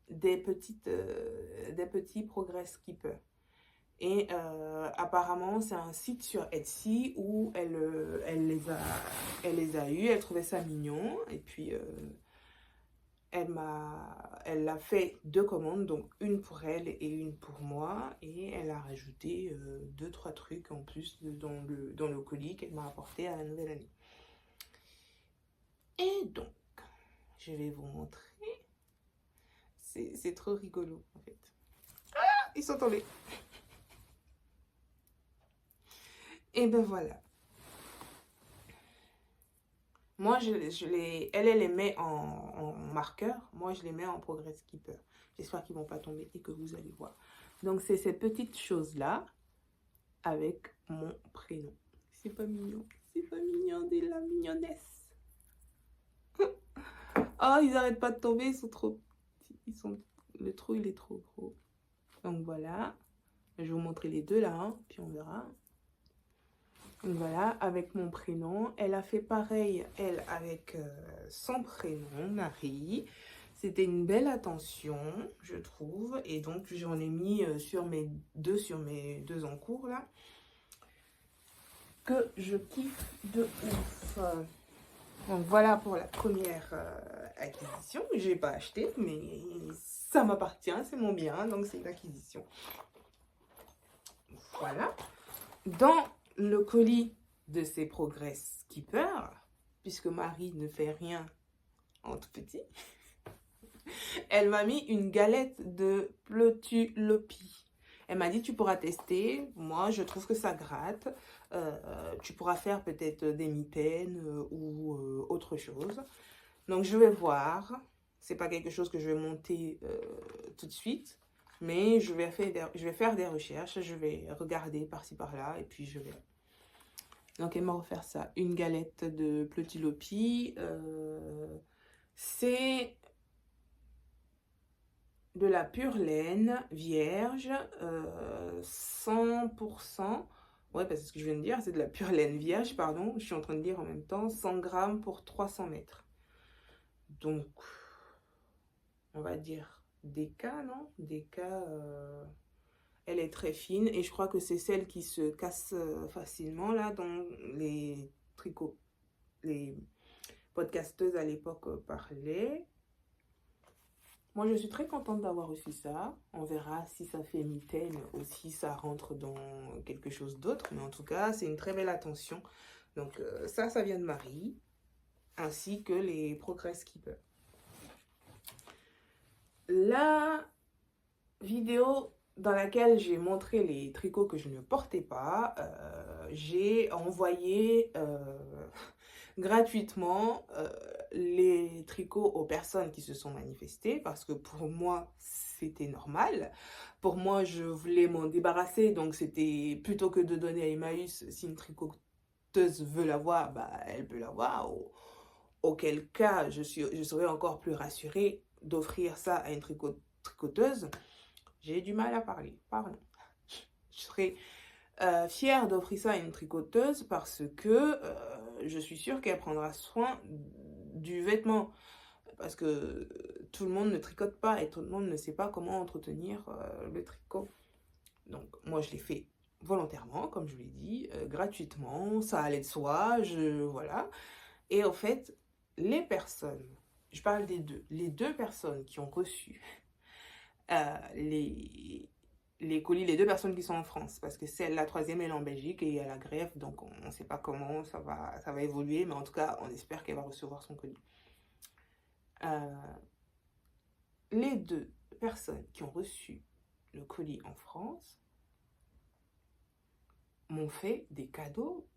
des petits Progress Keeper. Et apparemment, c'est un site sur Etsy où elle les a eus, elle trouvait ça mignon. Et puis, elle a fait 2 commandes, donc une pour elle et une pour moi. Et elle a rajouté 2-3 trucs en plus dans le colis qu'elle m'a apporté à la nouvelle année. Et donc, je vais vous montrer. C'est trop rigolo, en fait. Ah, ils sont tombés. Et ben voilà. Moi, elle les met en marqueur. Moi, je les mets en Progress Keeper. J'espère qu'ils ne vont pas tomber et que vous allez voir. Donc, c'est ces petites choses-là avec mon prénom. C'est pas mignon. C'est pas mignon, de la mignonnesse. Oh, ils n'arrêtent pas de tomber. Ils sont trop petits. Le trou, il est trop gros. Donc, voilà. Je vais vous montrer les deux là. Hein, puis on verra. Donc voilà, avec mon prénom. Elle a fait pareil, elle, avec son prénom, Marie. C'était une belle attention, je trouve. Et donc, j'en ai mis sur mes deux en cours, là. Que je kiffe de ouf. Donc, voilà pour la première acquisition. Je n'ai pas acheté, mais ça m'appartient, c'est mon bien. Donc, c'est une acquisition. Voilà. Dans le colis de ces Progress Keeper, puisque Marie ne fait rien en tout petit, elle m'a mis une galette de Pleutulopi. Elle m'a dit, tu pourras tester. Moi, je trouve que ça gratte. Tu pourras faire peut-être des mitaines ou autre chose. Donc, je vais voir. C'est pas quelque chose que je vais monter tout de suite. Mais je vais faire des recherches. Je vais regarder par-ci, par-là. Et puis, je vais... Donc, elle m'a offert ça. Une galette de Pleutulopi. C'est de la pure laine vierge, 100%. Ouais, parce que ce que je viens de dire, c'est de la pure laine vierge, pardon. Je suis en train de dire en même temps 100 grammes pour 300 mètres. Donc, on va dire DK, non? DK, elle est très fine. Et je crois que c'est celle qui se casse facilement, là, dont les tricots, les podcasteuses à l'époque parlaient. Moi, je suis très contente d'avoir reçu ça. On verra si ça fait mitaine ou si ça rentre dans quelque chose d'autre. Mais en tout cas, c'est une très belle attention. Donc, ça vient de Marie. Ainsi que les Progress Keeper. La vidéo dans laquelle j'ai montré les tricots que je ne portais pas, j'ai envoyé gratuitement les tricots aux personnes qui se sont manifestées parce que pour moi c'était normal. Pour moi, je voulais m'en débarrasser, donc c'était plutôt que de donner à Emmaüs, si une tricoteuse veut l'avoir, bah, elle peut l'avoir. Auquel cas je serais encore plus rassurée d'offrir ça à une tricoteuse. J'ai du mal à parler, pardon. Je serais fière d'offrir ça à une tricoteuse parce que je suis sûre qu'elle prendra soin du vêtement. Parce que tout le monde ne tricote pas et tout le monde ne sait pas comment entretenir le tricot. Donc, moi, je l'ai fait volontairement, comme je vous l'ai dit, gratuitement. Ça allait de soi, voilà. Et en fait, les personnes, je parle des deux, les 2 personnes qui ont reçu les colis, les 2 personnes qui sont en France, parce que la 3e elle est en Belgique et il y a la grève, donc on ne sait pas comment ça va évoluer, mais en tout cas, on espère qu'elle va recevoir son colis. Les 2 personnes qui ont reçu le colis en France m'ont fait des cadeaux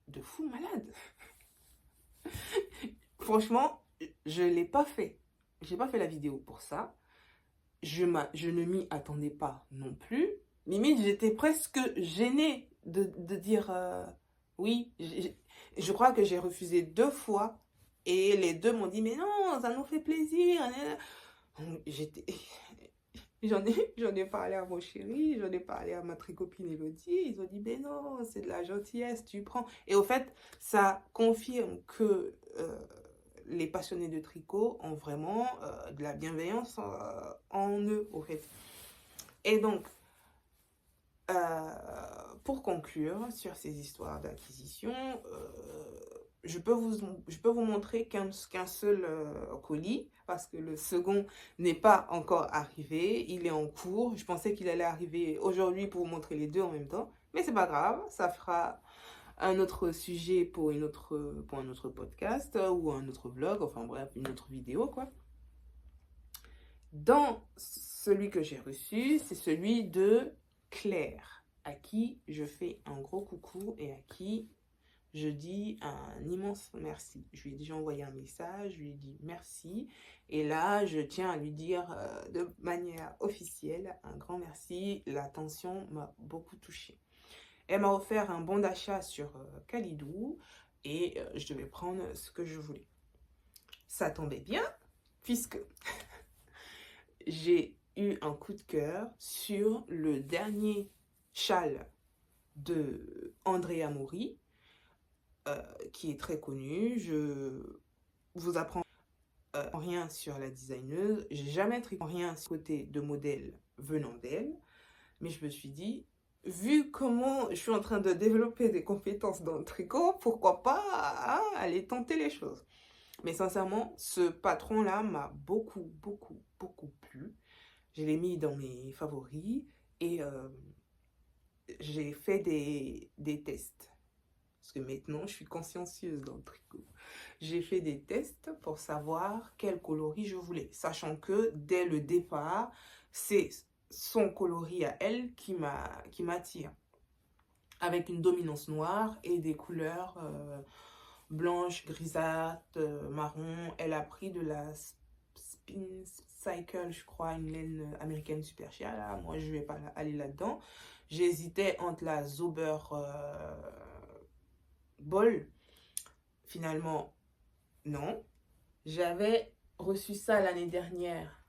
de fou malade. Franchement, je ne l'ai pas fait. Je n'ai pas fait la vidéo pour ça. Je ne m'y attendais pas non plus. Limite, j'étais presque gênée de dire oui. Je crois que j'ai refusé 2 fois. Et les 2 m'ont dit, mais non, ça nous fait plaisir. J'étais... j'en ai parlé à mon chéri, j'en ai parlé à ma très copine Elodie. Ils ont dit, ben non, c'est de la gentillesse, tu prends. Et au fait, ça confirme que les passionnés de tricot ont vraiment de la bienveillance en eux, au fait. Et donc, pour conclure sur ces histoires d'acquisition, je peux vous montrer qu'un seul colis, parce que le second n'est pas encore arrivé, il est en cours. Je pensais qu'il allait arriver aujourd'hui pour vous montrer les deux en même temps, mais c'est pas grave, ça fera un autre sujet pour un autre podcast ou un autre vlog, enfin bref, une autre vidéo, quoi. Dans celui que j'ai reçu, c'est celui de Claire, à qui je fais un gros coucou et à qui je dis un immense merci. Je lui ai déjà envoyé un message, je lui ai dit merci. Et là, je tiens à lui dire de manière officielle un grand merci. L'attention m'a beaucoup touchée. Elle m'a offert un bon d'achat sur Kalidou et je devais prendre ce que je voulais. Ça tombait bien puisque j'ai eu un coup de cœur sur le dernier châle de Andrea Mori, qui est très connu. Je vous apprends rien sur la designeuse. J'ai jamais tricoté rien sur le côté de modèle venant d'elle. Mais je me suis dit, vu comment je suis en train de développer des compétences dans le tricot, pourquoi pas aller tenter les choses. Mais sincèrement, ce patron-là m'a beaucoup plu. Je l'ai mis dans mes favoris et j'ai fait des tests. Parce que maintenant, je suis consciencieuse dans le tricot. J'ai fait des tests pour savoir quel coloris je voulais. Sachant que dès le départ, c'est son coloris à elle qui m'attire. Avec une dominance noire et des couleurs blanches, grisâtres, marron. Elle a pris de la Spin Cycle, je crois, une laine américaine super chère. Là. Moi, je ne vais pas aller là-dedans. J'hésitais entre la Zauber Ball. Finalement, non. J'avais reçu ça l'année dernière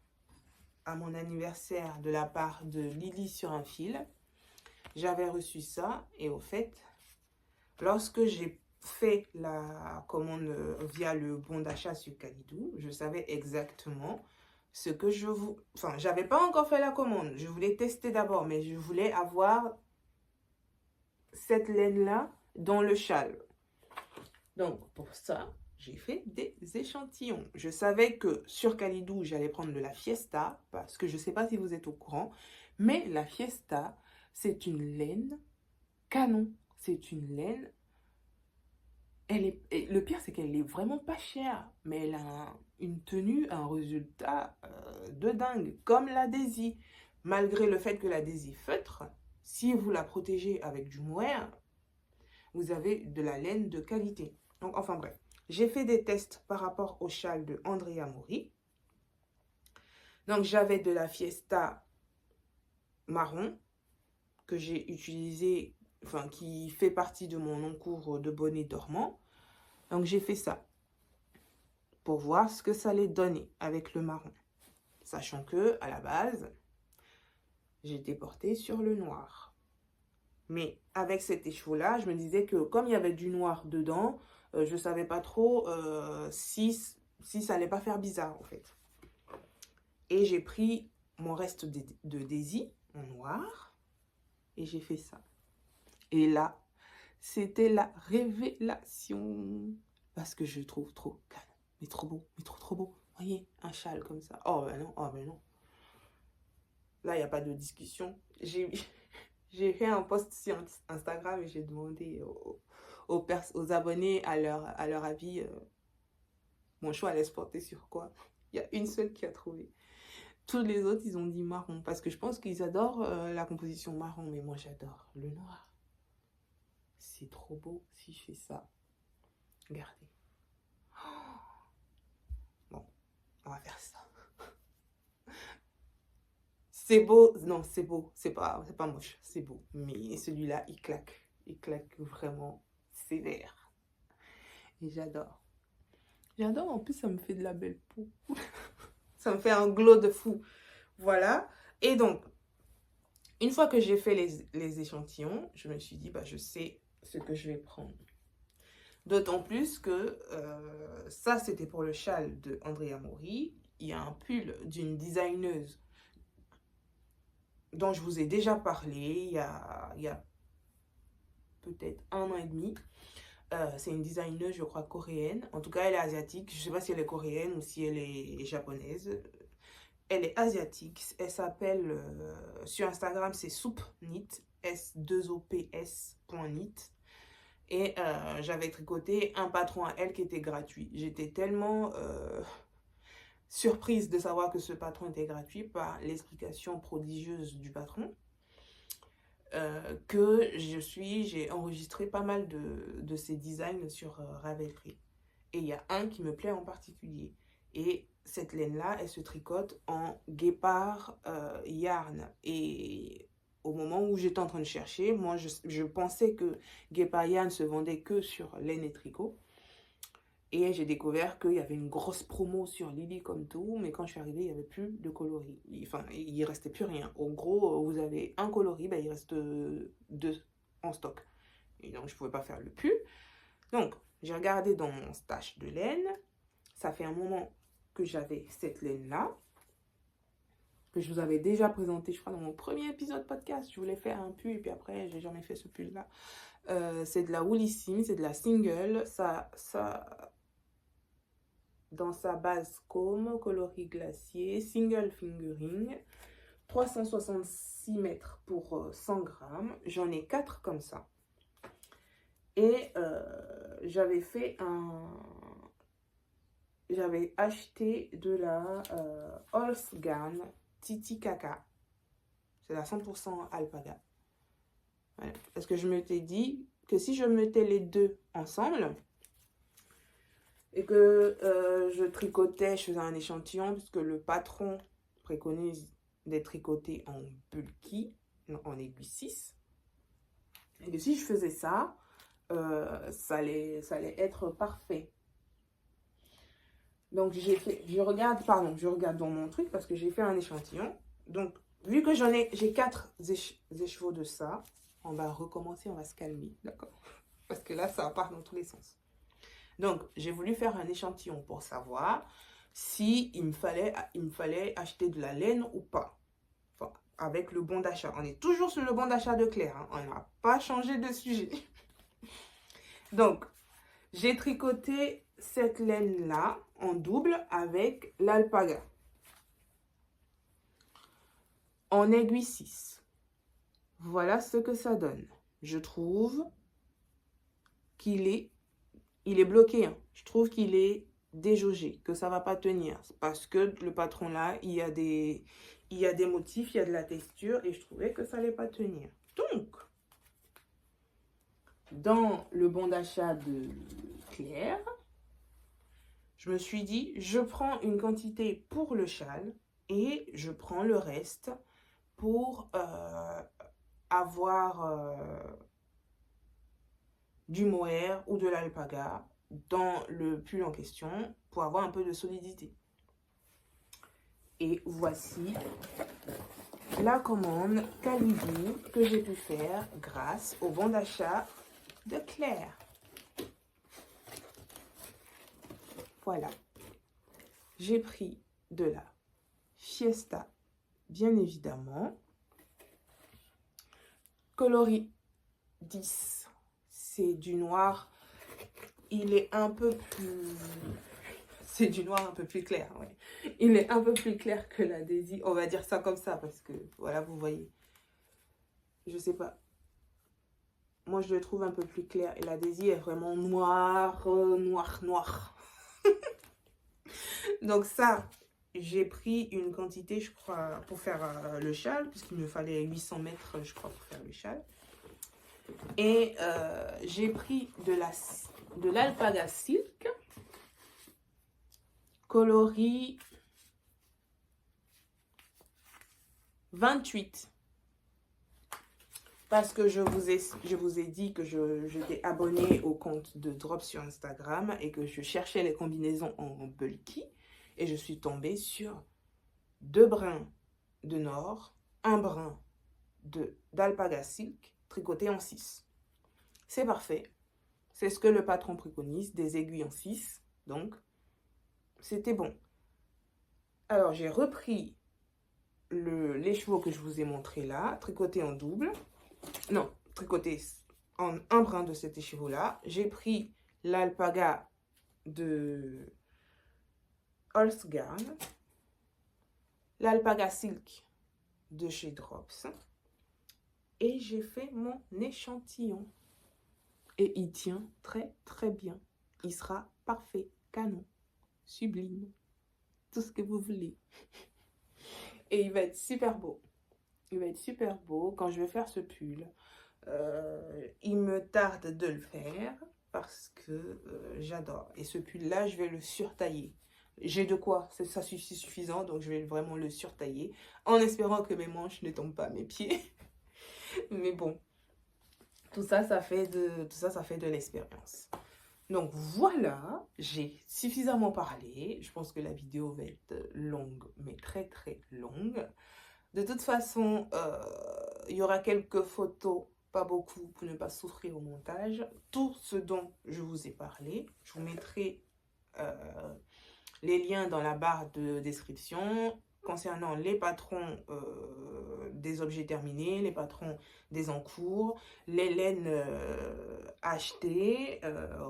à mon anniversaire de la part de Lily sur un fil. J'avais reçu ça et au fait, lorsque j'ai fait la commande via le bon d'achat sur Kalidou, je savais exactement ce que je voulais. Enfin, j'avais pas encore fait la commande. Je voulais tester d'abord, mais je voulais avoir cette laine-là dans le châle. Donc, pour ça, j'ai fait des échantillons. Je savais que sur Kalidou, j'allais prendre de la Fiesta, parce que je ne sais pas si vous êtes au courant, mais la Fiesta, c'est une laine canon. C'est une laine... le pire, c'est qu'elle est vraiment pas chère, mais elle a une tenue, un résultat de dingue, comme la Daisy. Malgré le fait que la Daisy feutre, si vous la protégez avec du mohair, vous avez de la laine de qualité. Donc, enfin bref, j'ai fait des tests par rapport au châle de Andrea Mori. Donc, j'avais de la Fiesta marron que j'ai utilisé, enfin, qui fait partie de mon encours de bonnet dormant. Donc, j'ai fait ça pour voir ce que ça allait donner avec le marron. Sachant que, à la base, j'étais portée sur le noir. Mais avec cet écheveau-là, je me disais que comme il y avait du noir dedans, je ne savais pas trop si ça allait pas faire bizarre, en fait. Et j'ai pris mon reste de Daisy en noir et j'ai fait ça. Et là, c'était la révélation. Parce que je trouve trop calme. Mais trop beau, mais trop beau. Voyez, un châle comme ça. Oh ben non, oh ben non. Là, il n'y a pas de discussion. J'ai fait un post sur Instagram et j'ai demandé aux abonnés à leur avis, mon choix allait se porter sur quoi. Il y a une seule qui a trouvé. Tous les autres, ils ont dit marron. Parce que je pense qu'ils adorent la composition marron. Mais moi, j'adore le noir. C'est trop beau si je fais ça. Regardez. Bon, on va faire ça. C'est beau. Non, c'est beau. C'est pas moche. C'est beau. Mais celui-là, il claque. Il claque vraiment sévère. Et j'adore. J'adore. En plus, ça me fait de la belle peau. Ça me fait un glow de fou. Voilà. Et donc, une fois que j'ai fait les échantillons, je me suis dit, bah, je sais ce que je vais prendre. D'autant plus que ça, c'était pour le châle de Andrea Mori. Il y a un pull d'une designeuse dont je vous ai déjà parlé il y a peut-être 1 an et demi. C'est une designeuse, je crois, coréenne. En tout cas, elle est asiatique. Je ne sais pas si elle est coréenne ou si elle est japonaise. Elle est asiatique. Elle s'appelle, sur Instagram, c'est Soupknit, S2OPS.knit. Et j'avais tricoté un patron à elle qui était gratuit. J'étais tellement surprise de savoir que ce patron était gratuit par l'explication prodigieuse du patron. Que j'ai enregistré pas mal de ces designs sur Ravelry. Et il y a un qui me plaît en particulier. Et cette laine-là, elle se tricote en guépard yarn. Et au moment où j'étais en train de chercher, moi, je pensais que guépard yarn se vendait que sur laine et tricot. Et j'ai découvert qu'il y avait une grosse promo sur Lily comme tout, mais quand je suis arrivée, il n'y avait plus de coloris. Enfin, il ne restait plus rien. En gros, vous avez un coloris, ben, il reste 2 en stock. Et donc, je ne pouvais pas faire le pull. Donc, j'ai regardé dans mon stash de laine. Ça fait un moment que j'avais cette laine-là, que je vous avais déjà présenté, je crois, dans mon premier épisode podcast. Je voulais faire un pull, et puis après, j'ai jamais fait ce pull-là. C'est de la Woolissime, c'est de la single. Dans sa base comb, coloris glacier, single fingering, 366 mètres pour 100 grammes. J'en ai 4 comme ça. Et j'avais acheté de la Holzgarn Titicaca. C'est la 100% alpaga. Voilà. Parce que je m'étais dit que si je mettais les deux ensemble, et que je tricotais, je faisais un échantillon, puisque le patron préconise d'être tricoté en bulky, en aiguille 6. Et que si je faisais ça, ça allait être parfait. Donc je regarde dans mon truc, parce que j'ai fait un échantillon. Donc, vu que j'ai 4 écheveaux de ça, on va recommencer, on va se calmer, d'accord? Parce que là, ça part dans tous les sens. Donc, j'ai voulu faire un échantillon pour savoir si il me fallait acheter de la laine ou pas. Enfin, avec le bon d'achat. On est toujours sur le bon d'achat de Claire. Hein. On n'a pas changé de sujet. Donc, j'ai tricoté cette laine-là en double avec l'alpaga. En aiguille 6. Voilà ce que ça donne. Je trouve qu'il est bloqué. Hein. Je trouve qu'il est déjaugé, que ça va pas tenir. Parce que le patron là, il y a des motifs, il y a de la texture et je trouvais que ça allait pas tenir. Donc, dans le bon d'achat de Claire, je me suis dit, je prends une quantité pour le châle et je prends le reste pour avoir du mohair ou de l'alpaga dans le pull en question pour avoir un peu de solidité. Et voici la commande Calibou que j'ai pu faire grâce au bon d'achat de Claire. Voilà. J'ai pris de la Fiesta, bien évidemment. Coloris 10. C'est du noir. Il est un peu plus... C'est du noir un peu plus clair, ouais. Il est un peu plus clair que la Daisy. On va dire ça comme ça parce que, voilà, vous voyez. Je sais pas. Moi, je le trouve un peu plus clair. Et la Daisy est vraiment noir, noir. Donc ça, j'ai pris une quantité, je crois, pour faire le châle, puisqu'il me fallait 800 mètres, je crois, pour faire le châle. Et j'ai pris de l'alpaga silk, coloris 28. Parce que je vous ai dit que j'étais abonnée au compte de Drop sur Instagram et que je cherchais les combinaisons en bulky. Et je suis tombée sur 2 brins de Nord, un brin d'Alpaga Silk tricoté en 6. C'est parfait. C'est ce que le patron préconise, des aiguilles en 6. Donc, c'était bon. Alors, j'ai repris l'écheveau que je vous ai montré là, tricoté en double. Non, tricoté en un brin de cet écheveau-là. J'ai pris l'alpaga de Holzgarn, l'alpaga silk de chez Drops, et j'ai fait mon échantillon. Et il tient très très bien. Il sera parfait, canon, sublime, tout ce que vous voulez. Et il va être super beau. Il va être super beau quand je vais faire ce pull. Il me tarde de le faire parce que j'adore. Et ce pull-là, je vais le surtailler. J'ai de quoi, ça suffit suffisant, donc je vais vraiment le surtailler en espérant que mes manches ne tombent pas à mes pieds. Mais bon, tout ça, ça fait de l'expérience. Donc voilà, j'ai suffisamment parlé. Je pense que la vidéo va être longue, mais très très longue. De toute façon, il y aura quelques photos, pas beaucoup, pour ne pas souffrir au montage. Tout ce dont je vous ai parlé, je vous mettrai les liens dans la barre de description concernant les patrons des objets terminés, les patrons des encours, les laines achetées,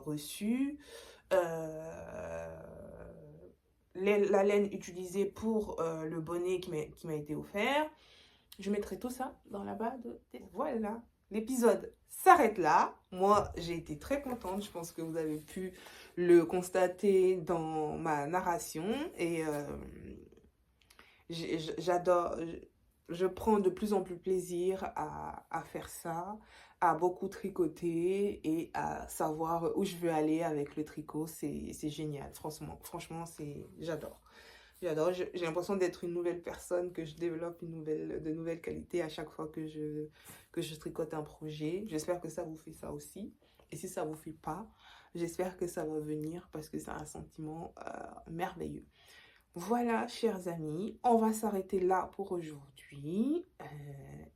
reçues, la laine utilisée pour le bonnet qui m'a été offert. Je mettrai tout ça dans la barre de... Voilà, l'épisode s'arrête là. Moi, j'ai été très contente. Je pense que vous avez pu le constater dans ma narration. Et j'adore... Je prends de plus en plus plaisir à faire ça, à beaucoup tricoter et à savoir où je veux aller avec le tricot. C'est génial, franchement, j'adore. J'adore, j'ai l'impression d'être une nouvelle personne, que je développe de nouvelles qualités à chaque fois que je tricote un projet. J'espère que ça vous fait ça aussi. Et si ça ne vous fait pas, j'espère que ça va venir parce que c'est un sentiment merveilleux. Voilà, chers amis, on va s'arrêter là pour aujourd'hui.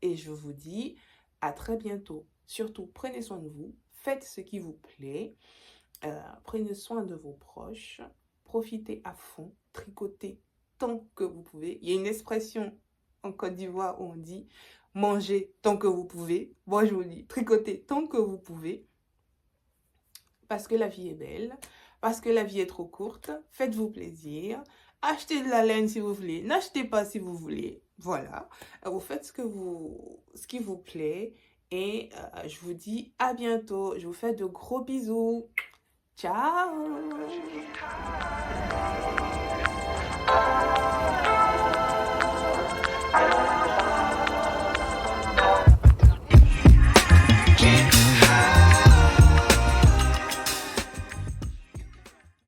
Et je vous dis à très bientôt. Surtout, prenez soin de vous, faites ce qui vous plaît, prenez soin de vos proches, profitez à fond, tricotez tant que vous pouvez. Il y a une expression en Côte d'Ivoire où on dit « mangez tant que vous pouvez ». Moi, je vous dis « tricotez tant que vous pouvez ». Parce que la vie est belle, parce que la vie est trop courte, faites-vous plaisir. Achetez de la laine si vous voulez, n'achetez pas si vous voulez. Voilà, vous faites ce qui vous plaît. Et je vous dis à bientôt. Je vous fais de gros bisous. Ciao!